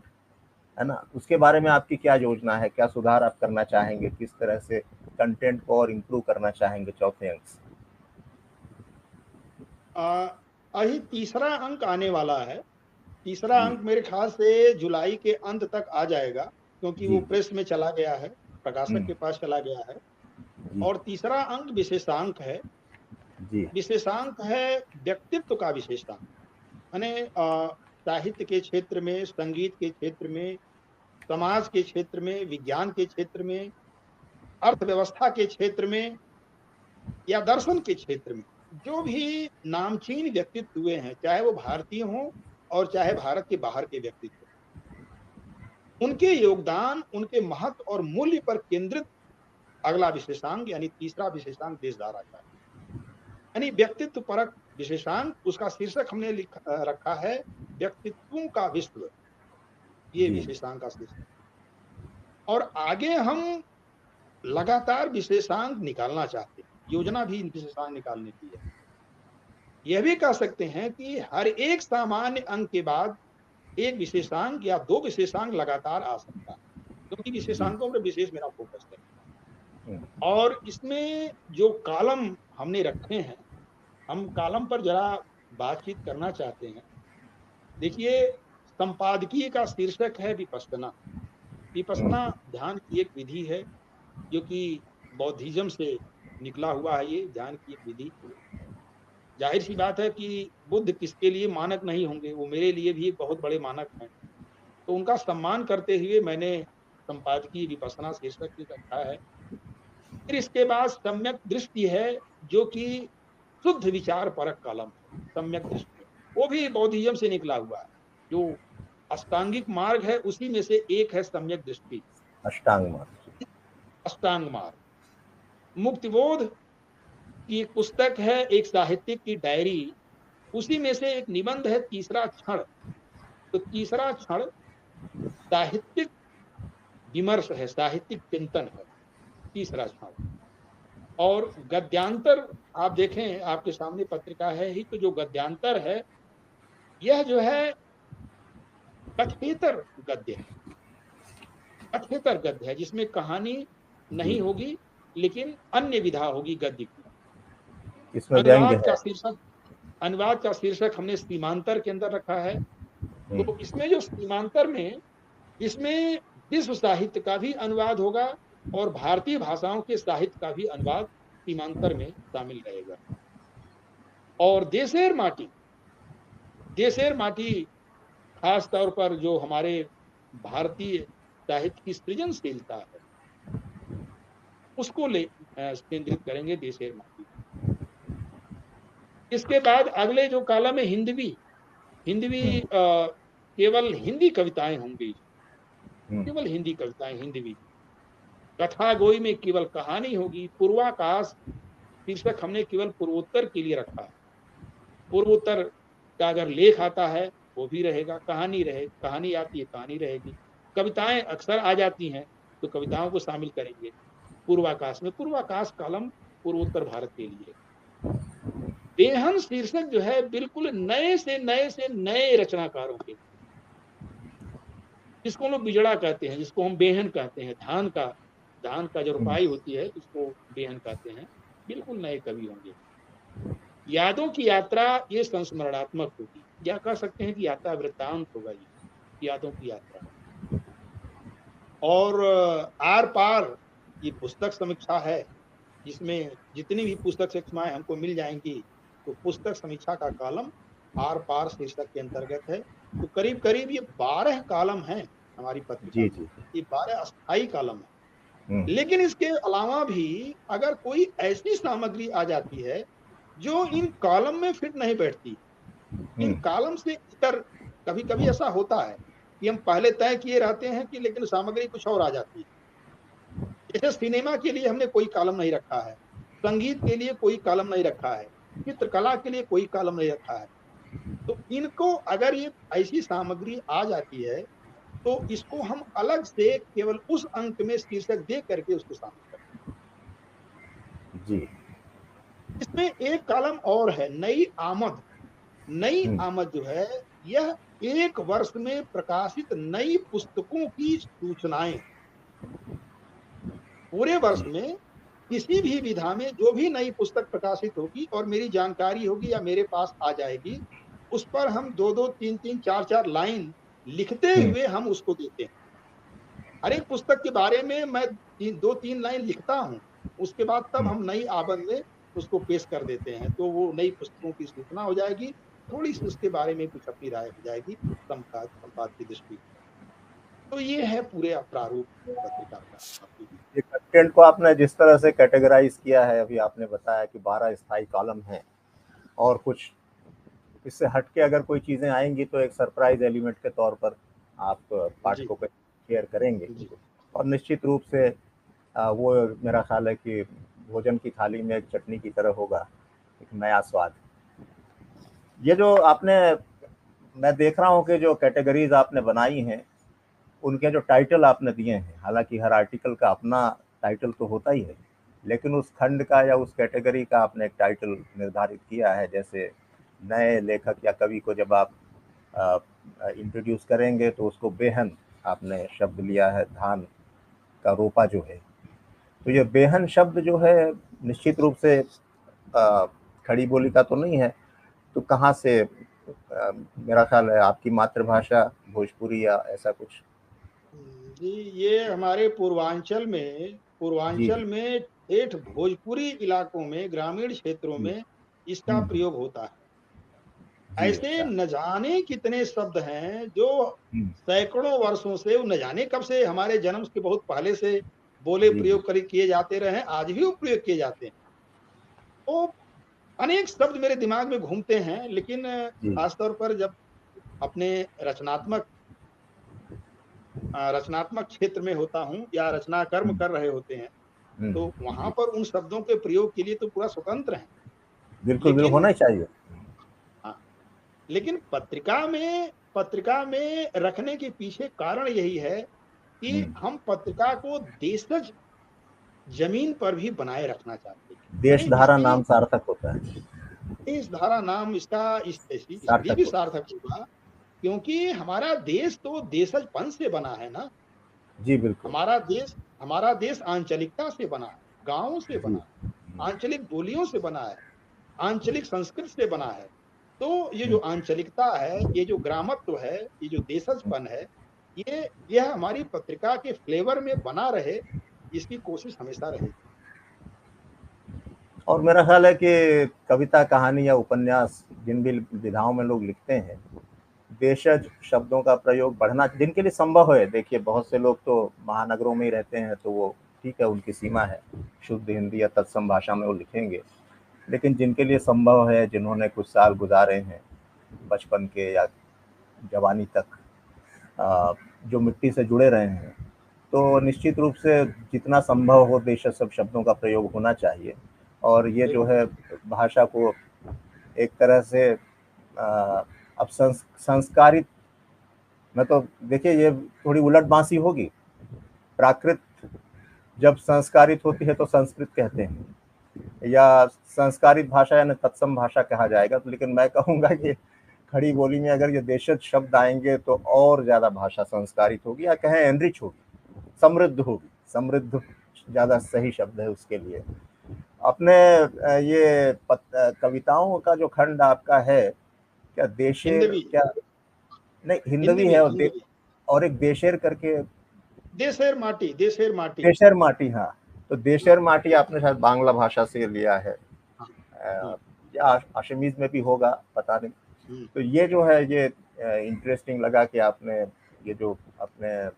है ना, उसके बारे में आपकी क्या योजना है? क्या सुधार आप करना चाहेंगे? किस तरह से कंटेंट को और इम्प्रूव करना चाहेंगे चौथे अंक से? अभी तीसरा अंक आने वाला है। तीसरा जी अंक मेरे ख्याल से जुलाई के अंत तक आ जाएगा, क्योंकि जी वो प्रेस में चला गया है, प्रकाशक हम्म, के पास चला गया है। जी और तीसरा अंक विशेषांक है। जी विशेषांक है व्यक्तित्व का विशेषांक। यानी साहित्य के क्षेत्र में, संगीत के क्षेत्र में, समाज के क्षेत्र में, विज्ञान के क्षेत्र में, अर्थव्यवस्था के क्षेत्र में, या दर्शन के क्षेत्र में जो भी नामचीन व्यक्तित्व हुए हैं, चाहे वो भारतीय हों और चाहे भारत के बाहर के व्यक्तित्व, उनके योगदान, उनके महत्व और मूल्य पर केंद्रित अगला विशेषांक यानी तीसरा विशेषांक देशधारा का है। यानी व्यक्तित्व परक विशेषांक, उसका शीर्षक हमने रखा है व्यक्तित्वों का विश्व। ये जी विशेषांक का शीर्षक। और आगे हम लगातार विशेषांक निकालना चाहते हैं, योजना भी इन विशेषांक निकालने की है। यह भी कह सकते हैं कि हर एक सामान्य अंक के बाद एक विशेषांक या 2 विशेषांक लगातार आ सकता है, क्योंकि जी विशेषांकों पर विशेष मेरा फोकस है। हम्म, और इसमें जो कॉलम हमने रखे हैं, हम कॉलम पर जरा बातचीत करना चाहते हैं। देखिए, संपादकीय का शीर्षक है विपश्यना। हम्म, विपश्यना ध्यान की एक विधि है, जो कि बौद्धिज्म से निकला हुआ है। ये ध्यान की एक विधि, जाहिर सी बात है कि बुद्ध किसके लिए मानक नहीं होंगे, वो मेरे लिए भी एक बहुत बड़े मानक हैं। तो उनका सम्मान करते हुए मैंने संपादकीय विपश्यना शीर्षक से रखा है। फिर इसके बाद सम्यक दृष्टि है, जो कि शुद्ध विचार परक कलम है। सम्यक दृष्टि वो भी बौद्धिज्म से निकला हुआ है। जो अष्टांगिक मार्ग है उसी में से एक है सम्यक दृष्टि, अष्टांग मार्ग। अष्टांग मार्ग। मुक्तिबोध की एक पुस्तक है, एक साहित्यिक की डायरी, उसी में से एक निबंध है तीसरा क्षण। तो तीसरा क्षण साहित्यिक विमर्श है, साहित्यिक चिंतन है तीसरा क्षण। और गद्यांतर, आप देखें आपके सामने पत्रिका है ही, तो जो गद्यांतर है यह जो है कथेतर गद्य है। कथेतर गद्य है जिसमें कहानी जी नहीं होगी, लेकिन अन्य विधा होगी गद्य की। इसमें व्यंग्य अनुवाद का है। शीर्षक, अनुवाद का शीर्षक हमने सीमांतर के अंदर रखा है। हम्म, तो इसमें जो सीमांतर में, इसमें विश्व साहित्य का भी अनुवाद होगा और भारतीय भाषाओं के साहित्य का भी अनुवाद सीमांतर में शामिल रहेगा। और देशेर माटी, देशेर माटी खास तौर पर जो हमारे भारतीय साहित्य की सृजनशीलता है, उसको ले केंद्रित करेंगे देशेर माटी। इसके बाद अगले जो कॉलम है हिंदवी, हिंदवी हम्म, केवल हिंदी कविताएं होंगी, हम्म, केवल हिंदी कविताएं, हिंदवी। कथा गोई में केवल कहानी होगी। पूर्वाकाश शीर्षक हमने केवल पूर्वोत्तर के लिए रखा है। पूर्वोत्तर का अगर लेख आता है वो भी रहेगा, कहानी रहे, कहानी आती है कहानी रहेगी। कविताएं अक्सर आ जाती हैं तो कविताओं को शामिल करेंगे। पूर्वाकाश में, पूर्वाकाश कॉलम पूर्वोत्तर भारत के लिए। बेहन शीर्षक जो है बिल्कुल नए रचनाकारों के, जिसको हम लोग बिजड़ा कहते हैं, जिसको हम बेहन कहते हैं, धान का जो रोपाई होती है उसको बेहन कहते हैं। बिल्कुल नए कवि होंगे। यादों की यात्रा ये संस्मरणात्मक होगी, या कह सकते हैं कि यात्रा वृत्तांत होगा ये, यादों की यात्रा। और आर पार ये पुस्तक समीक्षा है, जिसमें जितनी भी पुस्तक समीक्षाएं हमको मिल जाएंगी तो पुस्तक समीक्षा का कॉलम आर पार शीर्षक के अंतर्गत है। तो करीब करीब ये 12 कॉलम हैं हमारी पत्रिका में। ये 12 अस्थायी कॉलम है। लेकिन इसके अलावा भी अगर कोई ऐसी सामग्री आ जाती है जो इन कॉलम में फिट नहीं बैठती, इन कॉलम से इतर, कभी कभी ऐसा होता है कि हम पहले तय किए रहते हैं कि लेकिन सामग्री कुछ और आ जाती है। जैसे सिनेमा के लिए हमने कोई कॉलम नहीं रखा है, संगीत के लिए कोई कॉलम नहीं रखा है, चित्रकला के लिए कोई कॉलम नहीं रखा है। तो इनको अगर ये ऐसी सामग्री आ जाती है तो इसको हम अलग से केवल उस अंक में शीर्षक दे करके उसको शामिल करते हैं जी। इसमें एक कॉलम और है, नई आमद। नई आमद जो है यह एक वर्ष में प्रकाशित नई पुस्तकों की सूचनाएं। पूरे वर्ष में किसी भी विधा में जो भी नई पुस्तक प्रकाशित होगी और मेरी जानकारी होगी या मेरे पास आ जाएगी, उस पर हम 2-2, 3-3, 4-4 लाइन लिखते हुए हम उसको देते हैं। हर एक पुस्तक के बारे में मैं 2-3 लाइन लिखता हूं, उसके बाद तब हम नई आमद में उसको पेश कर देते हैं। तो वो नई पुस्तकों की सूचना हो जाएगी, थोड़ी सी उसके बारे में कुछ अपनी राय हो जाएगी संपाद की दृष्टि। तो ये है पूरे प्रारूप पत्रिका का। ये कंटेंट को आपने जिस तरह से कैटेगराइज किया है, अभी आपने बताया कि 12 स्थायी कॉलम हैं और कुछ इससे हटके अगर कोई चीज़ें आएंगी तो एक सरप्राइज एलिमेंट के तौर पर आप पाठकों को शेयर करेंगे। और निश्चित रूप से वो मेरा ख्याल है कि भोजन की थाली में एक चटनी की तरह होगा, एक नया स्वाद। ये जो आपने, मैं देख रहा हूँ कि जो कैटेगरीज आपने बनाई हैं उनके जो टाइटल आपने दिए हैं, हालांकि हर आर्टिकल का अपना टाइटल तो होता ही है, लेकिन उस खंड का या उस कैटेगरी का आपने एक टाइटल निर्धारित किया है। जैसे नए लेखक या कवि को जब आप इंट्रोड्यूस करेंगे तो उसको बेहन आपने शब्द लिया है, धान का रोपा जो है। तो ये बेहन शब्द जो है निश्चित रूप से खड़ी बोली का तो नहीं है, तो कहाँ से, मेरा ख्याल है आपकी मातृभाषा भोजपुरी या ऐसा कुछ? जी, ये हमारे पूर्वांचल में ठेठ भोजपुरी इलाकों में, ग्रामीण क्षेत्रों में इसका प्रयोग होता है। ऐसे न जाने कितने शब्द हैं जो सैकड़ों वर्षों से, न जाने कब से, हमारे जन्म के बहुत पहले से बोले प्रयोग किए जाते रहे, आज भी वो प्रयोग किए जाते हैं। तो अनेक शब्द मेरे दिमाग में घूमते हैं, लेकिन खासतौर पर जब अपने रचनात्मक क्षेत्र में होता हूँ या रचना कर्म कर रहे होते हैं, तो वहां पर उन शब्दों के प्रयोग के लिए तो पूरा स्वतंत्र है। बिल्कुल होना चाहिए। हाँ, लेकिन पत्रिका में रखने के पीछे कारण यही है कि हम पत्रिका को देशज जमीन पर भी बनाए रखना चाहते हैं। देशधारा नाम सार्थक होता है। देशधारा नाम इसका इसलिए भी सार्थक होगा क्योंकि हमारा देश तो देशजपन से बना है ना जी। बिल्कुल। हमारा देश आंचलिकता से बना है, गांवों से बना है, आंचलिक बोलियों से बना है, आंचलिक संस्कृत से बना है। तो ये जो आंचलिकता है, ये जो ग्रामत्व है, ये जो देशजपन है, यह हमारी पत्रिका के फ्लेवर में बना रहे, इसकी कोशिश हमेशा रहेगी। और मेरा ख्याल है कि कविता, कहानी या उपन्यास जिन भी विधाओं में लोग लिखते हैं, देशज शब्दों का प्रयोग बढ़ना जिनके लिए संभव है। देखिए बहुत से लोग तो महानगरों में ही रहते हैं, तो वो ठीक है, उनकी सीमा है, शुद्ध हिंदी या तत्सम भाषा में वो लिखेंगे। लेकिन जिनके लिए संभव है, जिन्होंने कुछ साल गुजारे हैं बचपन के या जवानी तक, जो मिट्टी से जुड़े रहे हैं, तो निश्चित रूप से जितना संभव हो देशज सब शब्दों का प्रयोग होना चाहिए। और ये जो है भाषा को एक तरह से अब संस्कारित मैं तो देखिए ये थोड़ी उलटबांसी होगी। प्राकृत जब संस्कारित होती है तो संस्कृत कहते हैं, या संस्कारित भाषा यानी तत्सम भाषा कहा जाएगा। तो लेकिन मैं कहूँगा कि खड़ी बोली में अगर ये देशज शब्द आएंगे तो और ज्यादा भाषा संस्कारित होगी, या कहें एनरिच होगी, समृद्ध होगी। समृद्ध ज्यादा सही शब्द है उसके लिए। अपने ये कविताओं का जो खंड आपका है, क्या देशेर, हिंदवी, क्या नहीं हिंदवी हिंदवी, है, हिंदवी। और एक देशेर करके, देशेर माटी, देशेर माटी। देशेर माटी, हाँ। तो देशेर माटी आपने शायद बांग्ला भाषा से लिया है, हाँ। या अशमीज में भी होगा, पता नहीं। तो ये जो है ये इंटरेस्टिंग लगा कि आपने ये जो अपने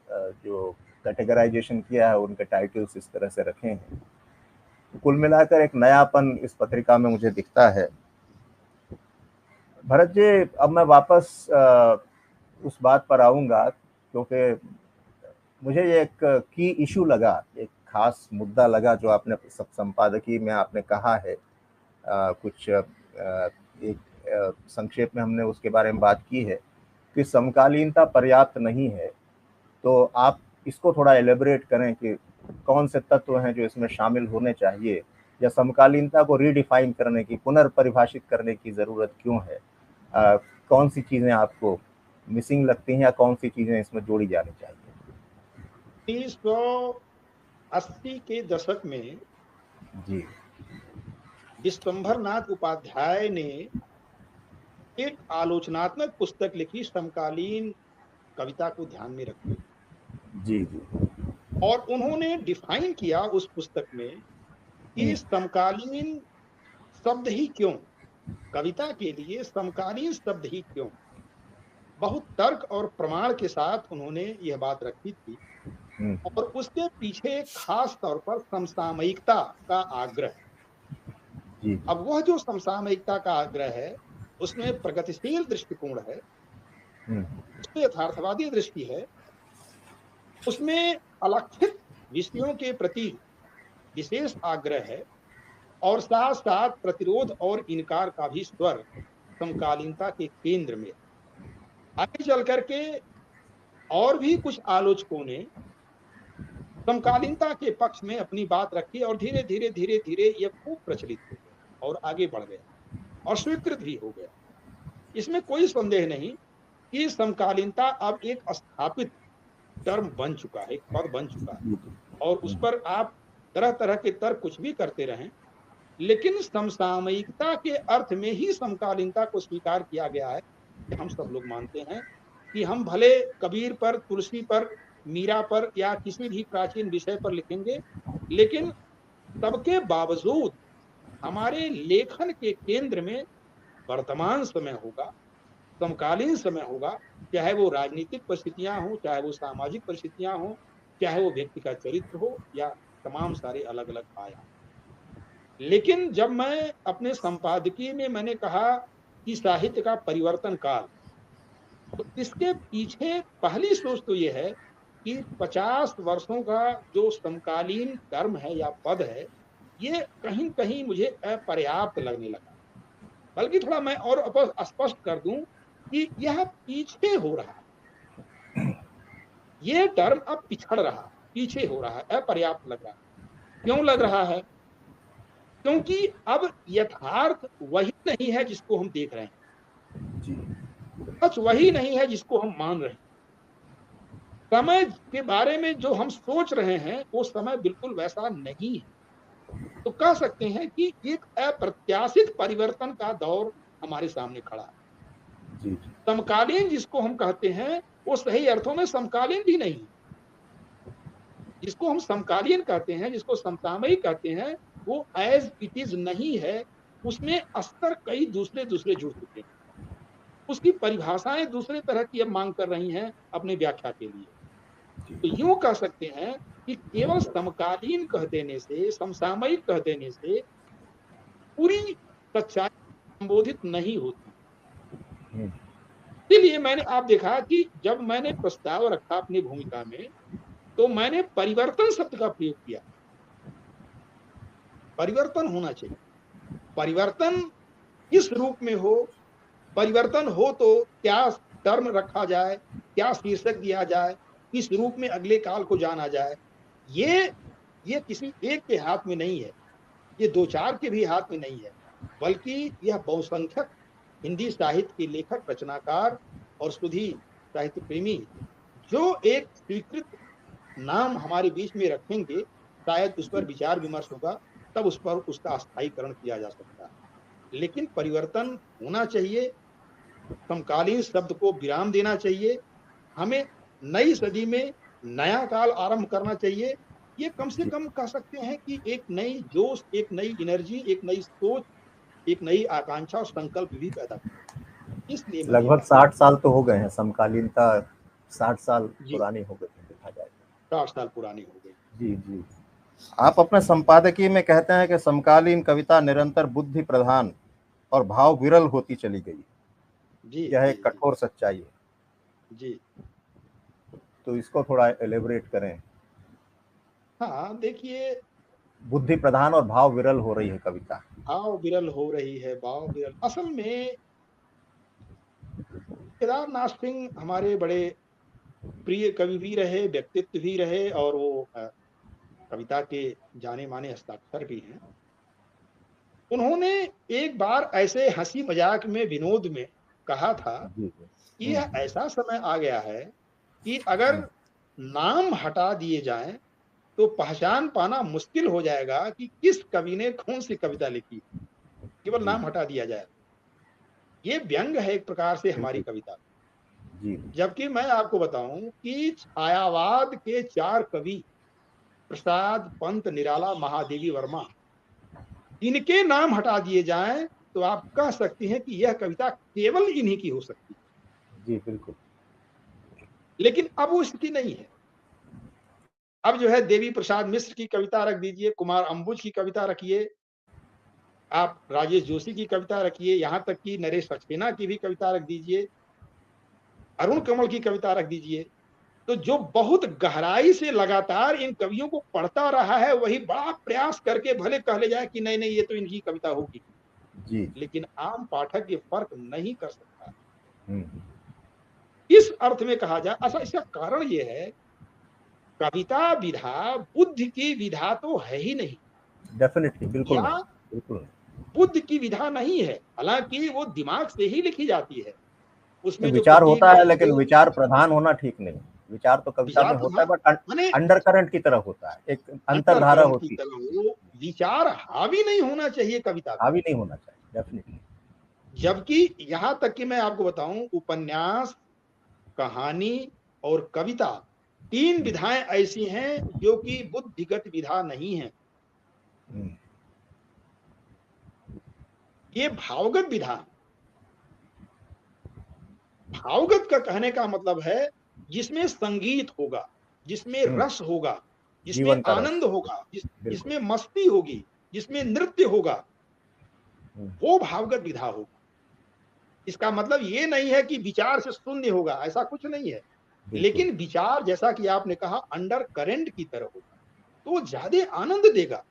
जो कैटेगराइजेशन किया है उनके टाइटल्स इस तरह से रखे हैं। कुल मिलाकर एक नयापन इस पत्रिका में मुझे दिखता है। भरत जी, अब मैं वापस उस बात पर आऊंगा, क्योंकि मुझे ये एक की इशू लगा, एक खास मुद्दा लगा जो आपने सब संपादकीय में आपने कहा है। कुछ एक संक्षेप में हमने उसके बारे में बात की है कि समकालीनता पर्याप्त नहीं है। तो आप इसको थोड़ा एलेबरेट करें कि कौन से तत्व हैं जो इसमें शामिल होने चाहिए, या समकालीनता को रीडिफाइन करने की, पुनर्परिभाषित करने की ज़रूरत क्यों है? कौन सी चीज़ें आपको मिसिंग लगती हैं, या कौन सी चीज़ें इसमें जोड़ी जानी चाहिए? 1980 के दशक में जी, विश्वंभरनाथ उपाध्याय ने एक आलोचनात्मक पुस्तक लिखी समकालीन कविता को ध्यान में रखते, जी, जी। और उन्होंने डिफाइन किया उस पुस्तक में कि समकालीन शब्द ही क्यों, कविता के लिए समकालीन शब्द ही क्यों। बहुत तर्क और प्रमाण के साथ उन्होंने यह बात रखी थी, और उसके पीछे खास तौर पर समसामयिकता का आग्रह। अब वह जो समसामयिकता का आग्रह है उसमें प्रगतिशील दृष्टिकोण है, उसमें यथार्थवादी दृष्टि है, उसमें अलक्षित विषयों के प्रति विशेष आग्रह है, और साथ साथ प्रतिरोध और इनकार का भी स्वर समकालीनता के केंद्र में। आगे चल करके और भी कुछ आलोचकों ने समकालीनता के पक्ष में अपनी बात रखी, और धीरे धीरे धीरे धीरे यह खूब प्रचलित हो गया और आगे बढ़ गया और स्वीकृत भी हो गया। इसमें कोई संदेह नहीं कि समकालीनता अब एक स्थापित टर्म बन चुका है, एक पद बन चुका है, और उस पर आप तरह तरह के तर्क कुछ भी करते रहें, लेकिन समसामयिकता के अर्थ में ही समकालीनता को स्वीकार किया गया है। हम सब लोग मानते हैं कि हम भले कबीर पर, तुलसी पर, मीरा पर या किसी भी प्राचीन विषय पर लिखेंगे, लेकिन सबके बावजूद हमारे लेखन के केंद्र में वर्तमान समय होगा, समकालीन समय होगा, चाहे वो राजनीतिक परिस्थितियां हो, चाहे वो सामाजिक परिस्थितियां हो, चाहे वो व्यक्ति का चरित्र हो, या तमाम सारे अलग अलग आयाम। लेकिन जब मैं अपने संपादकीय में मैंने कहा कि साहित्य का परिवर्तन काल, तो इसके पीछे पहली सोच तो ये है कि 50 वर्षों का जो समकालीन टर्म है या पद है, ये कहीं कहीं मुझे अपर्याप्त लगने लगा। बल्कि थोड़ा मैं और स्पष्ट कर दूं कि यह पीछे हो रहा है, ये टर्म अब पिछड़ रहा, पीछे हो रहा है, अपर्याप्त लग रहा है। क्यों लग रहा है? क्योंकि अब यथार्थ वही नहीं है जिसको हम देख रहे हैं, सच वही नहीं है जिसको हम मान रहे हैं। समय के बारे में जो हम सोच रहे हैं वो समय बिल्कुल वैसा नहीं है। तो कह सकते हैं कि एक अप्रत्याशित परिवर्तन का दौर हमारे सामने खड़ा है। समकालीन जिसको हम कहते हैं वो सही अर्थों में समकालीन भी नहीं है। जिसको हम समकालीन कहते हैं, जिसको समसामयिक कहते हैं, वो एज इट इज नहीं है, उसमें अस्तर कई दूसरे दूसरे जुड़ चुके हैं, उसकी परिभाषाएं दूसरे तरह की अब मांग कर रही हैं अपनी व्याख्या के लिए। तो यूं कह सकते हैं कि केवल समकालीन कह देने से, समसामयिक कह देने से पूरी सच्चाई संबोधित नहीं होती। इसलिए मैंने आप देखा कि जब मैंने प्रस्ताव रखा अपनी भूमिका में, तो मैंने परिवर्तन शब्द का प्रयोग किया। परिवर्तन होना चाहिए, परिवर्तन किस रूप में हो, परिवर्तन हो तो क्या टर्म रखा जाए, क्या शीर्षक दिया जाए, किस रूप में अगले काल को जाना जाए, ये किसी एक के हाथ में नहीं है, ये दो चार के भी हाथ में नहीं है, बल्कि यह बहुसंख्यक हिंदी साहित्य के लेखक, रचनाकार और सुधी साहित्य प्रेमी जो एक स्वीकृत नाम हमारे बीच में रखेंगे, शायद उस पर विचार विमर्श होगा, तब उस पर उसका स्थायीकरण किया जा सकता है। लेकिन परिवर्तन होना चाहिए, समकालीन शब्द को विराम देना चाहिए, हमें नई सदी में नया काल आरंभ करना चाहिए। ये कम से कम कह सकते हैं कि एक नई जोश, एक नई एनर्जी, एक नई सोच, एक नई आकांक्षा और संकल्प भी पैदा कर। इसलिए लगभग 60 साल तो हो गए हैं, समकालीनता 60 साल पुरानी हो गई, देखा जाए 60 साल पुरानी हो गई। जी जी। आप अपने संपादकीय में कहते हैं कि समकालीन कविता निरंतर बुद्धि प्रधान और भाव विरल होती चली गई। जी, यह एक कठोर सच्चाई है जी। तो इसको थोड़ा एलेबरेट करें। हाँ, देखिए, बुद्धि प्रधान और भाव विरल हो रही है कविता। भाव विरल हो रही है, भाव विरल। असल में केदारनाथ सिंह हमारे बड़े प्रिय कवि भी रहे, व्यक्तित्व भी रहे, और वो कविता के जाने माने हस्ताक्षर भी हैं। उन्होंने एक बार ऐसे हंसी मजाक में, विनोद में कहा था कि यह ऐसा समय आ गया है कि अगर नाम हटा दिए जाएं तो पहचान पाना मुश्किल हो जाएगा कि किस कवि ने कौन सी कविता लिखी, केवल नाम हटा दिया जाए। ये व्यंग है एक प्रकार से हमारी कविता। जबकि मैं आपको बताऊं कि छायावाद के 4 कवि, प्रसाद, पंत, निराला, महादेवी वर्मा, इनके नाम हटा दिए जाएं तो आप कह सकते हैं कि यह कविता केवल इन्हीं की हो सकती है। जी बिल्कुल। लेकिन अब वो स्थिति नहीं है। अब जो है देवी प्रसाद मिश्र की कविता रख दीजिए, कुमार अंबुज की कविता रखिए, आप राजेश जोशी की कविता रखिए, यहां तक कि नरेश सक्सेना की भी कविता रख दीजिए, अरुण कमल की कविता रख दीजिए। तो जो बहुत गहराई से लगातार इन कवियों को पढ़ता रहा है, वही बड़ा प्रयास करके भले कह ले जाए कि नहीं नहीं ये तो इनकी कविता होगी जी, लेकिन आम पाठक ये फर्क नहीं कर सकता। इस अर्थ में कहा जाए, ऐसा इसका कारण ये है, कविता विधा बुद्ध की विधा तो है ही नहीं। डेफिनेटली, बिल्कुल या नहीं, बिल्कुल बुद्ध की विधा नहीं है, हालांकि वो दिमाग से ही लिखी जाती है, उसमें जो विचार बुद्धि होता है, का लेकिन जो विचार प्रधान होना ठीक नहीं। विचार तो कविता विचार में होता है, प्रधान बट माने अंडर करंट की तरह होता है, एक अंतरधारा अंतरकरण की होती है। तरह वो विचार हावी नहीं होना चाहिए कविता पे। हावी नहीं होना चाहिए, डेफिनेटली। जबकि यहां तक कि मैं आपको बताऊं, उपन्यास, कहानी और कविता 3 विधाएं ऐसी हैं जो कि बुद्धिगत विधा नहीं है, ये भावगत विधा। भावगत का कहने का मतलब है जिसमें संगीत होगा, जिसमें रस होगा, जिसमें जीवन का रस, आनंद होगा, बिल्कुल। जिसमें मस्ती होगी, जिसमें नृत्य होगा, वो भावगत विधा होगा। इसका मतलब ये नहीं है कि विचार से शून्य होगा, ऐसा कुछ नहीं है। लेकिन विचार, जैसा कि आपने कहा, अंडर करंट की तरह होगा, तो वो ज्यादा आनंद देगा,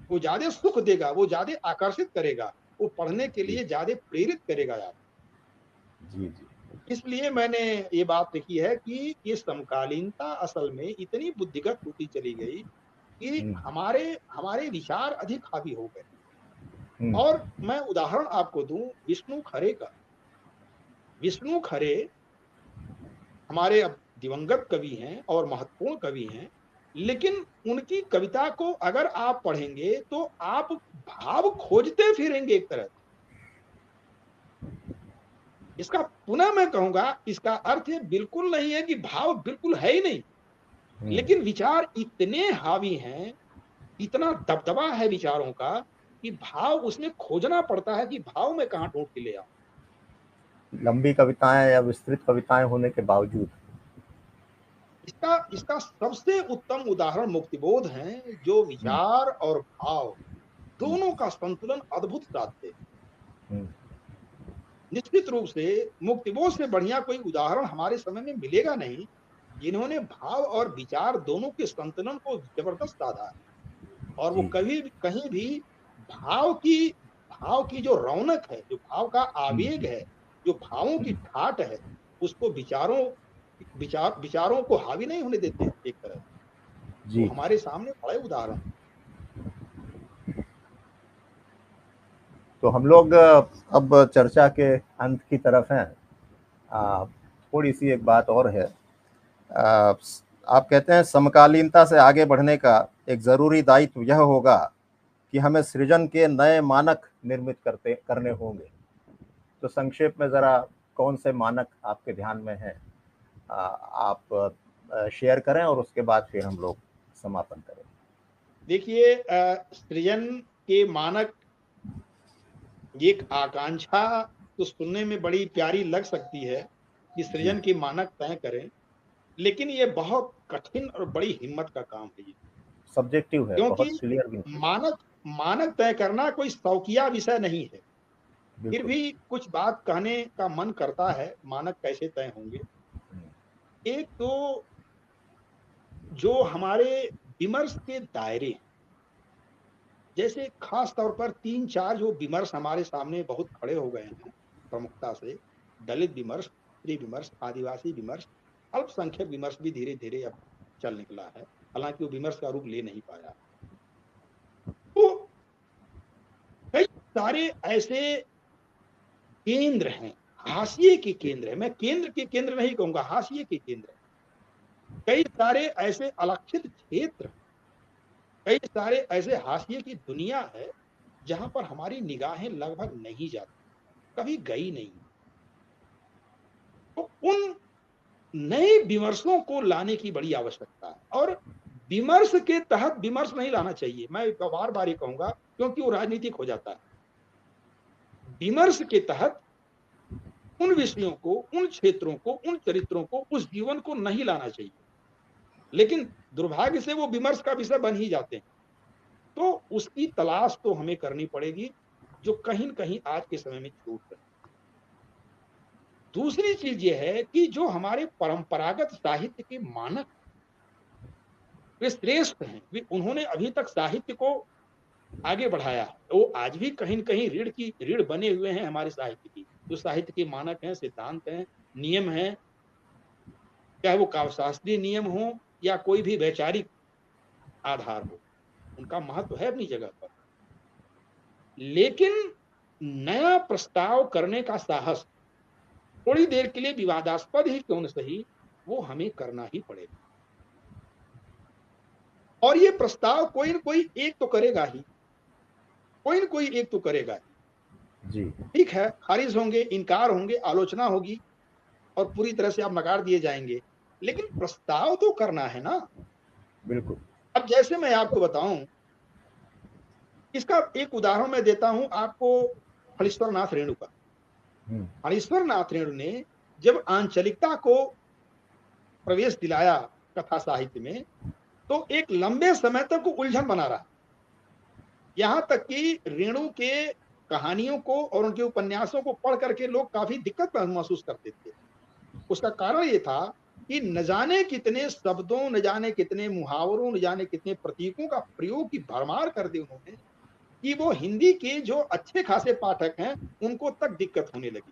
वो ज्यादा सुख देगा, वो ज्यादा आकर्षित करेगा, वो पढ़ने के लिए ज्यादा प्रेरित करेगा यार। जी जी। इसलिए मैंने ये बात लिखी है कि ये समकालीनता असल में इतनी बुद्धिगत होती चली गई कि हमारे हमारे विचार अधिक हावी हो गए। और मैं उदाहरण आपको दूं विष्णु खरे का। विष्णु खरे हमारे अब दिवंगत कवि हैं और महत्वपूर्ण कवि हैं, लेकिन उनकी कविता को अगर आप पढ़ेंगे तो आप भाव खोजते फिरेंगे एक तरह। इसका पुनः मैं कहूंगा, इसका अर्थ ये बिल्कुल नहीं है कि भाव बिल्कुल है ही नहीं, लेकिन विचार इतने हावी हैं, इतना दबदबा है विचारों का कि भाव उसमें खोजना पड़ता है कि भाव में कहां ढूंढ के ले आऊं। लंबी कविताएं या विस्तृत कविताएं होने के बावजूद इसका सबसे उत्तम उदाहरण मुक्तिबोध है, जो विचार और भाव दोनों का संतुलन अद्भुत साधते। निश्चित रूप से मुक्तिबोध से बढ़िया कोई उदाहरण हमारे समय में मिलेगा नहीं, जिन्होंने भाव और विचार दोनों के संतुलन को जबरदस्त साधा है। और वो कभी कहीं भी भाव की जो रौनक है, जो भाव का आवेग है, जो भावों की ठाट है, उसको विचारों विचारों को हावी नहीं होने देते एक तरह से। जी। तो हमारे सामने बड़े उदाहरण। तो हम लोग अब चर्चा के अंत की तरफ हैं। थोड़ी सी एक बात और है। आप कहते हैं समकालीनता से आगे बढ़ने का एक ज़रूरी दायित्व यह होगा कि हमें सृजन के नए मानक निर्मित करने होंगे। तो संक्षेप में ज़रा कौन से मानक आपके ध्यान में हैं, आप शेयर करें और उसके बाद फिर हम लोग समापन करें। देखिए, सृजन के मानक, एक आकांक्षा तो सुनने में बड़ी प्यारी लग सकती है कि सृजन के मानक तय करें, लेकिन ये बहुत कठिन और बड़ी हिम्मत का काम है ये। सब्जेक्टिव है, क्योंकि बहुत क्लियर भी नहीं। मानक मानक तय करना कोई शौकिया विषय नहीं है। फिर बिल्कुल। भी कुछ बात कहने का मन करता है, मानक कैसे तय होंगे। एक तो जो हमारे विमर्श के दायरे हैं, जैसे खास तौर पर 3-4 जो विमर्श हमारे सामने बहुत खड़े हो गए हैं प्रमुखता से, दलित विमर्श, स्त्री विमर्श, आदिवासी विमर्श, अल्पसंख्यक विमर्श भी धीरे धीरे अब चल निकला है, हालांकि वो विमर्श का रूप ले नहीं पाया। तो कई सारे ऐसे केंद्र हैं, हाशिए के केंद्र है, मैं केंद्र के केंद्र नहीं कहूंगा, हाशिए के केंद्र है। कई सारे ऐसे अलक्षित क्षेत्र, कई सारे ऐसे हाशिए की दुनिया है जहां पर हमारी निगाहें लगभग नहीं जाती, कभी गई नहीं। तो उन नए विमर्शों को लाने की बड़ी आवश्यकता है, और विमर्श के तहत विमर्श नहीं लाना चाहिए, मैं बार बार ये कहूंगा, क्योंकि वो राजनीतिक हो जाता है। विमर्श के तहत उन विषयों को, उन क्षेत्रों को, उन चरित्रों को, उस जीवन को नहीं लाना चाहिए, लेकिन दुर्भाग्य से वो विमर्श का विषय बन ही जाते हैं। तो उसकी तलाश तो हमें करनी पड़ेगी, जो कहीं न कहीं आज के समय में छूट रही। दूसरी चीज ये है कि जो हमारे परंपरागत साहित्य के मानक, वे श्रेष्ठ हैं, वे उन्होंने अभी तक साहित्य को आगे बढ़ाया है। वो आज भी कहीं न कहीं रीढ़ बने हुए हैं हमारे साहित्य की। जो साहित्य के मानक हैं, सिद्धांत हैं, नियम हैं, चाहे वो काव्यशास्त्रीय नियम हो या कोई भी वैचारिक आधार हो, उनका महत्व है अपनी जगह पर। लेकिन नया प्रस्ताव करने का साहस, थोड़ी देर के लिए विवादास्पद ही क्यों न सही, वो हमें करना ही पड़ेगा। और ये प्रस्ताव कोई न कोई एक तो करेगा ही, कोई न कोई एक तो करेगा ही। जी। ठीक है, खारिज होंगे, इनकार होंगे, आलोचना होगी और पूरी तरह से आप नकार दिए जाएंगे, लेकिन प्रस्ताव तो करना है ना। बिल्कुल। अब जैसे मैं आपको बताऊं, इसका एक उदाहरण मैं देता हूं आपको, फणीश्वर नाथ रेणु का। फणीश्वर नाथ रेणु ने जब आंचलिकता को प्रवेश दिलाया कथा साहित्य में, तो एक लंबे समय तक वो उलझन बना रहा। यहां तक कि रेणु के कहानियों को और उनके उपन्यासों को पढ़ करके लोग काफी दिक्कत महसूस करते थे। उसका कारण ये था कि न जाने कितने शब्दों, न जाने कितने मुहावरों, न जाने कितने प्रतीकों का प्रयोग की भरमार कर दी उन्होंने, कि वो हिंदी के जो अच्छे खासे पाठक हैं उनको तक दिक्कत होने लगी।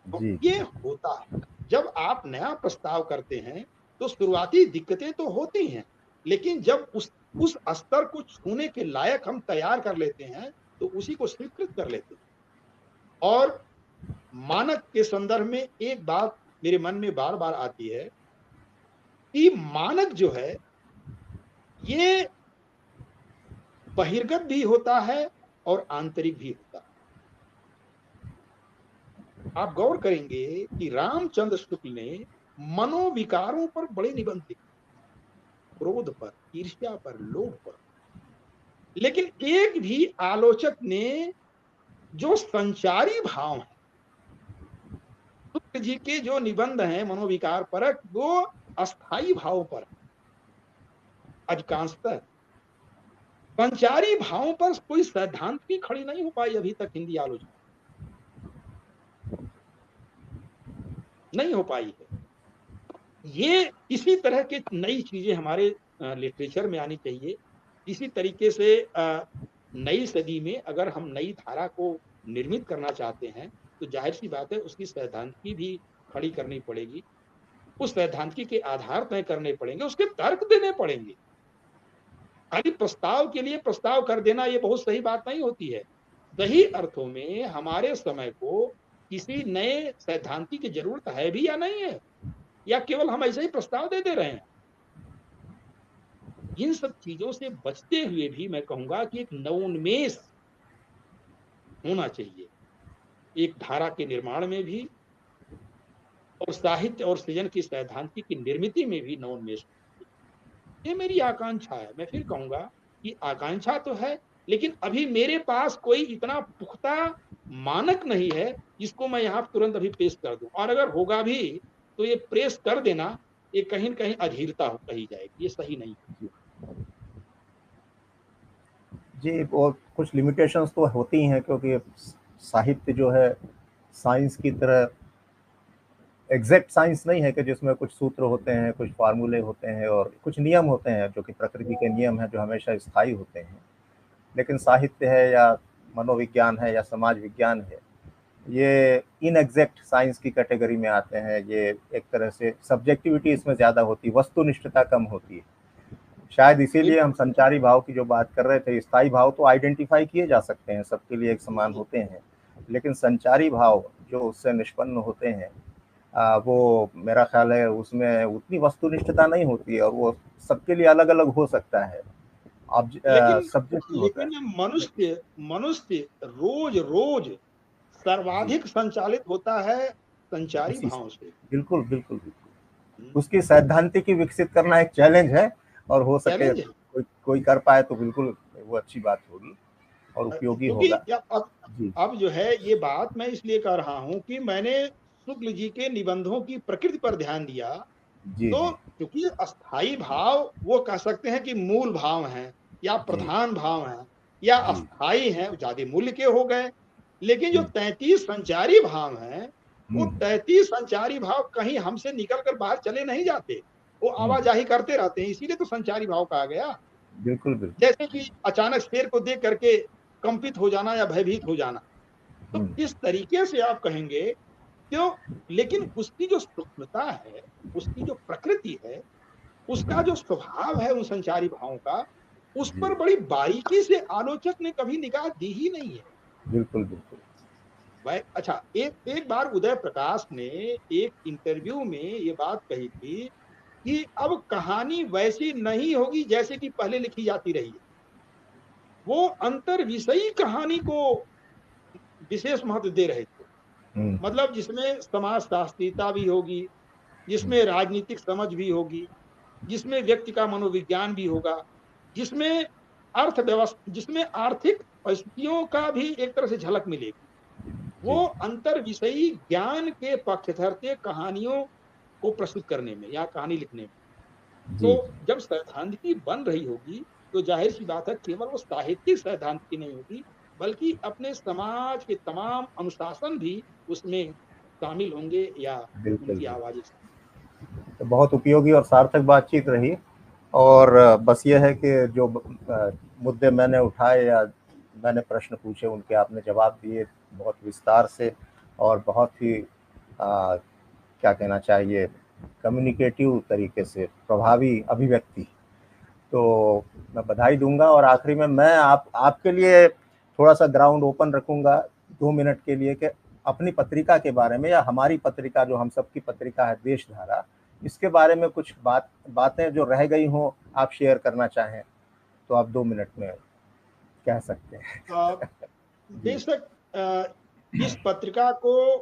तो जी। ये होता है, जब आप नया प्रस्ताव करते हैं तो शुरुआती दिक्कतें तो होती हैं, लेकिन जब उस स्तर को छूने के लायक हम तैयार कर लेते हैं तो उसी को स्वीकृत कर लेते हैं। और मानक के संदर्भ में एक बात मेरे मन में बार बार आती है कि मानक जो है ये बहिर्गत भी होता है और आंतरिक भी होता है। आप गौर करेंगे कि रामचंद्र शुक्ल ने मनोविकारों पर बड़े निबंध लिखे, क्रोध पर, ईर्ष्या पर, लोभ पर, लेकिन एक भी आलोचक ने जो संचारी भाव है, शुक्ल जी के जो निबंध हैं मनोविकार परक, वो अस्थाई भाव पर, अधिकांशतः संचारी भावों पर कोई सैद्धांत भी खड़ी नहीं हो पाई अभी तक। हिंदी आलोचना नहीं हो पाई है। ये इसी तरह की नई चीजें हमारे लिटरेचर में आनी चाहिए। इसी तरीके से नई सदी में अगर हम नई धारा को निर्मित करना चाहते हैं तो जाहिर सी बात है उसकी सैद्धांतिकी भी खड़ी करनी पड़ेगी। उस सैद्धांतिकी के आधार तय करने पड़ेंगे, उसके तर्क देने पड़ेंगे। खाली प्रस्ताव के लिए प्रस्ताव कर देना ये बहुत सही बात नहीं होती है। सही अर्थों में हमारे समय को किसी नए सैद्धांतिक की जरूरत है भी या नहीं है, या केवल हम ऐसे ही प्रस्ताव दे रहे हैं। इन सब चीजों से बचते हुए भी मैं कहूंगा कि एक नवोन्मेष होना चाहिए, एक धारा के निर्माण में भी और साहित्य और सृजन की सैद्धांतिक की निर्मिति में भी नवोन्मेष। ये मेरी आकांक्षा है। मैं फिर कहूंगा कि आकांक्षा तो है, लेकिन अभी मेरे पास कोई इतना पुख्ता मानक नहीं है जिसको मैं यहाँ तुरंत अभी पेश कर दूं, और अगर होगा भी तो ये प्रेस कर देना ये कहीं न कहीं अधीरता कही जाएगी, ये सही नहीं है। जी, और कुछ लिमिटेशंस तो होती हैं, क्योंकि साहित्य जो है साइंस की तरह एग्जैक्ट साइंस नहीं है कि जिसमें कुछ सूत्र होते हैं, कुछ फार्मूले होते हैं और कुछ नियम होते हैं जो कि प्रकृति के नियम हैं जो हमेशा स्थायी होते हैं। लेकिन साहित्य है या मनोविज्ञान है या समाज विज्ञान है, ये इनएग्जैक्ट साइंस की कैटेगरी में आते हैं। ये एक तरह से सब्जेक्टिविटी इसमें ज़्यादा होती है, वस्तुनिष्ठता कम होती है। शायद इसीलिए हम संचारी भाव की जो बात कर रहे थे, स्थायी भाव तो आइडेंटिफाई किए जा सकते हैं, सबके लिए एक समान होते हैं, लेकिन संचारी भाव जो उससे निष्पन्न होते हैं वो मेरा ख्याल है उसमें उतनी वस्तुनिष्ठता नहीं होती है और वो सबके लिए अलग अलग हो सकता है। अब लेकिन मनुष्य रोज रोज सर्वाधिक संचालित होता है संचारी भाव से। बिल्कुल बिल्कुल बिल्कुल। उसकी सैद्धांतिकी विकसित करना एक चैलेंज है, और हो सके कोई कर पाए तो बिल्कुल वो अच्छी बात होगी और उपयोगी होगा। अब जो है ये बात मैं इसलिए कर रहा हूँ कि मैंने शुक्ल जी के निबंधों की प्रकृति पर ध्यान दिया, तो क्योंकि अस्थाई भाव वो कह सकते हैं कि मूल भाव हैं या प्रधान भाव हैं या अस्थाई हैं, ज्यादा मूल्य के हो गए। लेकिन जो 33 संचारी भाव हैं, वो 33 संचारी भाव कहीं हमसे निकल कर बाहर चले नहीं जाते, वो आवाजाही करते रहते हैं, इसीलिए तो संचारी भाव कहा गया। बिल्कुल बिल्कुल। जैसे कि अचानक शेर को देख करके कंपित हो जाना या भयभीत हो जाना, तो इस तरीके से आप कहेंगे क्यों। लेकिन उसकी जो सूक्ष्मता है, उसकी जो प्रकृति है, उसका जो स्वभाव है उन संचारी भावों का, उस पर बड़ी बारीकी से आलोचक ने कभी निगाह दी ही नहीं है। बिल्कुल बिल्कुल। अच्छा, एक बार उदय प्रकाश ने एक इंटरव्यू में ये बात कही थी कि अब कहानी वैसी नहीं होगी जैसे कि पहले लिखी जाती रही है। वो अंतर विषयी कहानी को विशेष महत्व दे रहे थे, मतलब जिसमें समाज शास्त्रीयता भी होगी, जिसमें राजनीतिक समझ भी होगी, जिसमें व्यक्ति का मनोविज्ञान भी होगा, जिसमें अर्थव्यवस्था, जिसमें आर्थिक परिस्थितियों का भी एक तरह से झलक मिलेगी। वो अंतर विषयी ज्ञान के पक्षधर थे कहानियों को प्रस्तुत करने में या कहानी लिखने में। तो जब सैद्धांतिकी बन रही होगी तो जाहिर सी बात है केवल वो साहित्यिक सैद्धांतिकी नहीं होगी, बल्कि अपने समाज के तमाम अनुशासन भी उसमें शामिल होंगे या उनकी आवाज। तो बहुत उपयोगी और सार्थक बातचीत रही, और बस ये है कि जो मुद्दे मैंने उठाए या मैंने प्रश्न पूछे उनके आपने जवाब दिए बहुत विस्तार से और बहुत ही क्या कहना चाहिए, कम्युनिकेटिव तरीके से, प्रभावी अभिव्यक्ति। तो मैं बधाई दूंगा, और आखिरी में मैं आपके लिए थोड़ा सा ग्राउंड ओपन रखूंगा 2 मिनट के लिए कि अपनी पत्रिका के बारे में या हमारी पत्रिका जो हम सबकी पत्रिका है देशधारा, इसके बारे में कुछ बातें जो रह गई हों आप शेयर करना चाहें तो आप 2 मिनट में कह सकते हैं। बेशक इस पत्रिका को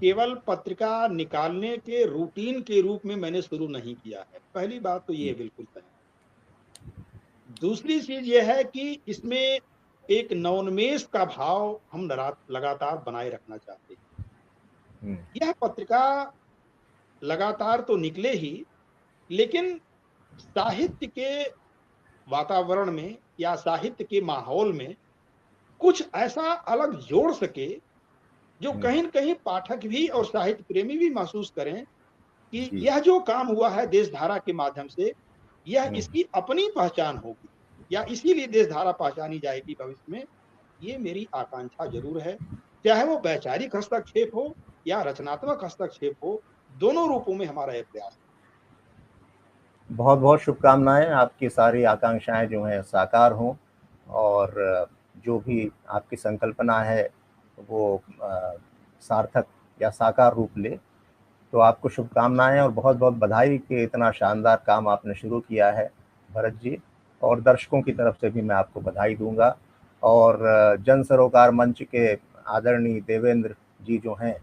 केवल पत्रिका निकालने के रूटीन के रूप में मैंने शुरू नहीं किया है, पहली बात तो ये बिल्कुल तय। दूसरी चीज ये है कि इसमें एक नवोन्मेष का भाव हम लगातार बनाए रखना चाहते हैं। यह पत्रिका लगातार तो निकले ही, लेकिन साहित्य के वातावरण में या साहित्य के माहौल में कुछ ऐसा अलग जोड़ सके जो कहीं न कहीं पाठक भी और साहित्य प्रेमी भी महसूस करें कि यह जो काम हुआ है देशधारा के माध्यम से, यह इसकी अपनी पहचान होगी या इसीलिए देशधारा पहचानी जाएगी भविष्य में। ये मेरी आकांक्षा जरूर है, चाहे वो वैचारिक हस्तक्षेप हो या रचनात्मक हस्तक्षेप हो, दोनों रूपों में हमारा यह प्रयास। बहुत बहुत शुभकामनाएं, आपकी सारी आकांक्षाएं जो हैं साकार हों और जो भी आपकी संकल्पना है वो सार्थक या साकार रूप ले। तो आपको शुभकामनाएं और बहुत बहुत बधाई कि इतना शानदार काम आपने शुरू किया है भरत जी, और दर्शकों की तरफ से भी मैं आपको बधाई दूंगा। और जन सरोकार मंच के आदरणीय देवेंद्र जी जो हैं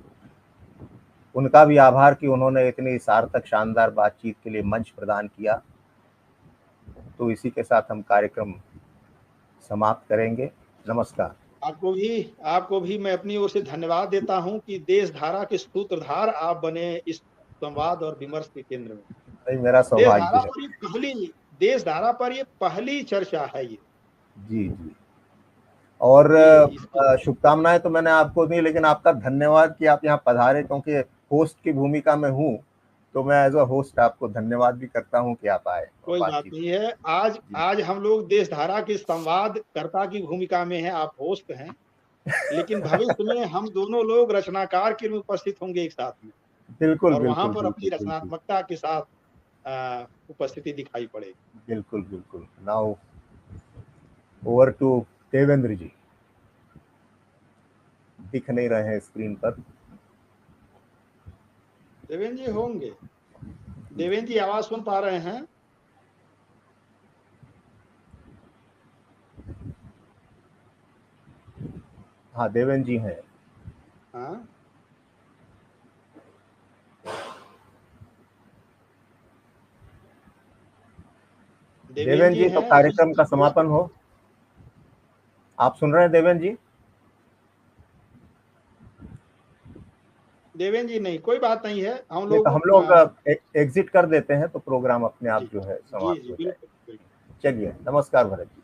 उनका भी आभार कि उन्होंने इतनी सार्थक शानदार बातचीत के लिए मंच प्रदान किया। तो इसी के साथ हम कार्यक्रम समाप्त करेंगे। नमस्कार। आपको भी मैं अपनी ओर से धन्यवाद देता हूं कि देश धारा के सूत्रधार आप बने इस संवाद और विमर्श के केंद्र में। नहीं, मेरा सौभाग्य है। देश धारा पर ये पहली चर्चा है ये। जी जी, और शुभकामनाएं तो मैंने आपको दी, लेकिन आपका धन्यवाद कि आप यहाँ पधारे, क्योंकि होस्ट की भूमिका में हूँ तो मैं एज अ होस्ट आपको धन्यवाद भी करता हूँ कि आप आए। कोई बात नहीं है। आज हम लोग देश धारा के संवादकर्ता की भूमिका में हैं, आप होस्ट हैं, लेकिन भविष्य में हम दोनों लोग रचनाकार के रूप में उपस्थित होंगे एक साथ में। बिल्कुल और बिल्कुल, वहां पर अपनी रचनात्मकता के साथ उपस्थिति दिखाई पड़ेगी। बिल्कुल बिल्कुल। नाउ ओवर टू देवेंद्र जी। दिख नहीं रहे हैं स्क्रीन पर। देवेंद्र जी होंगे। देवेंद्र जी आवाज सुन पा रहे हैं? हाँ, देवेंद्र जी हैं। हाँ, देवेंद्र जी, तो कार्यक्रम का समापन हो। आप सुन रहे हैं देवेंद्र जी? देवेंद्र जी नहीं, कोई बात नहीं है। हम लोग एग्जिट कर देते हैं तो प्रोग्राम अपने आप जो है समाप्त हो जाए। चलिए, नमस्कार भरत जी।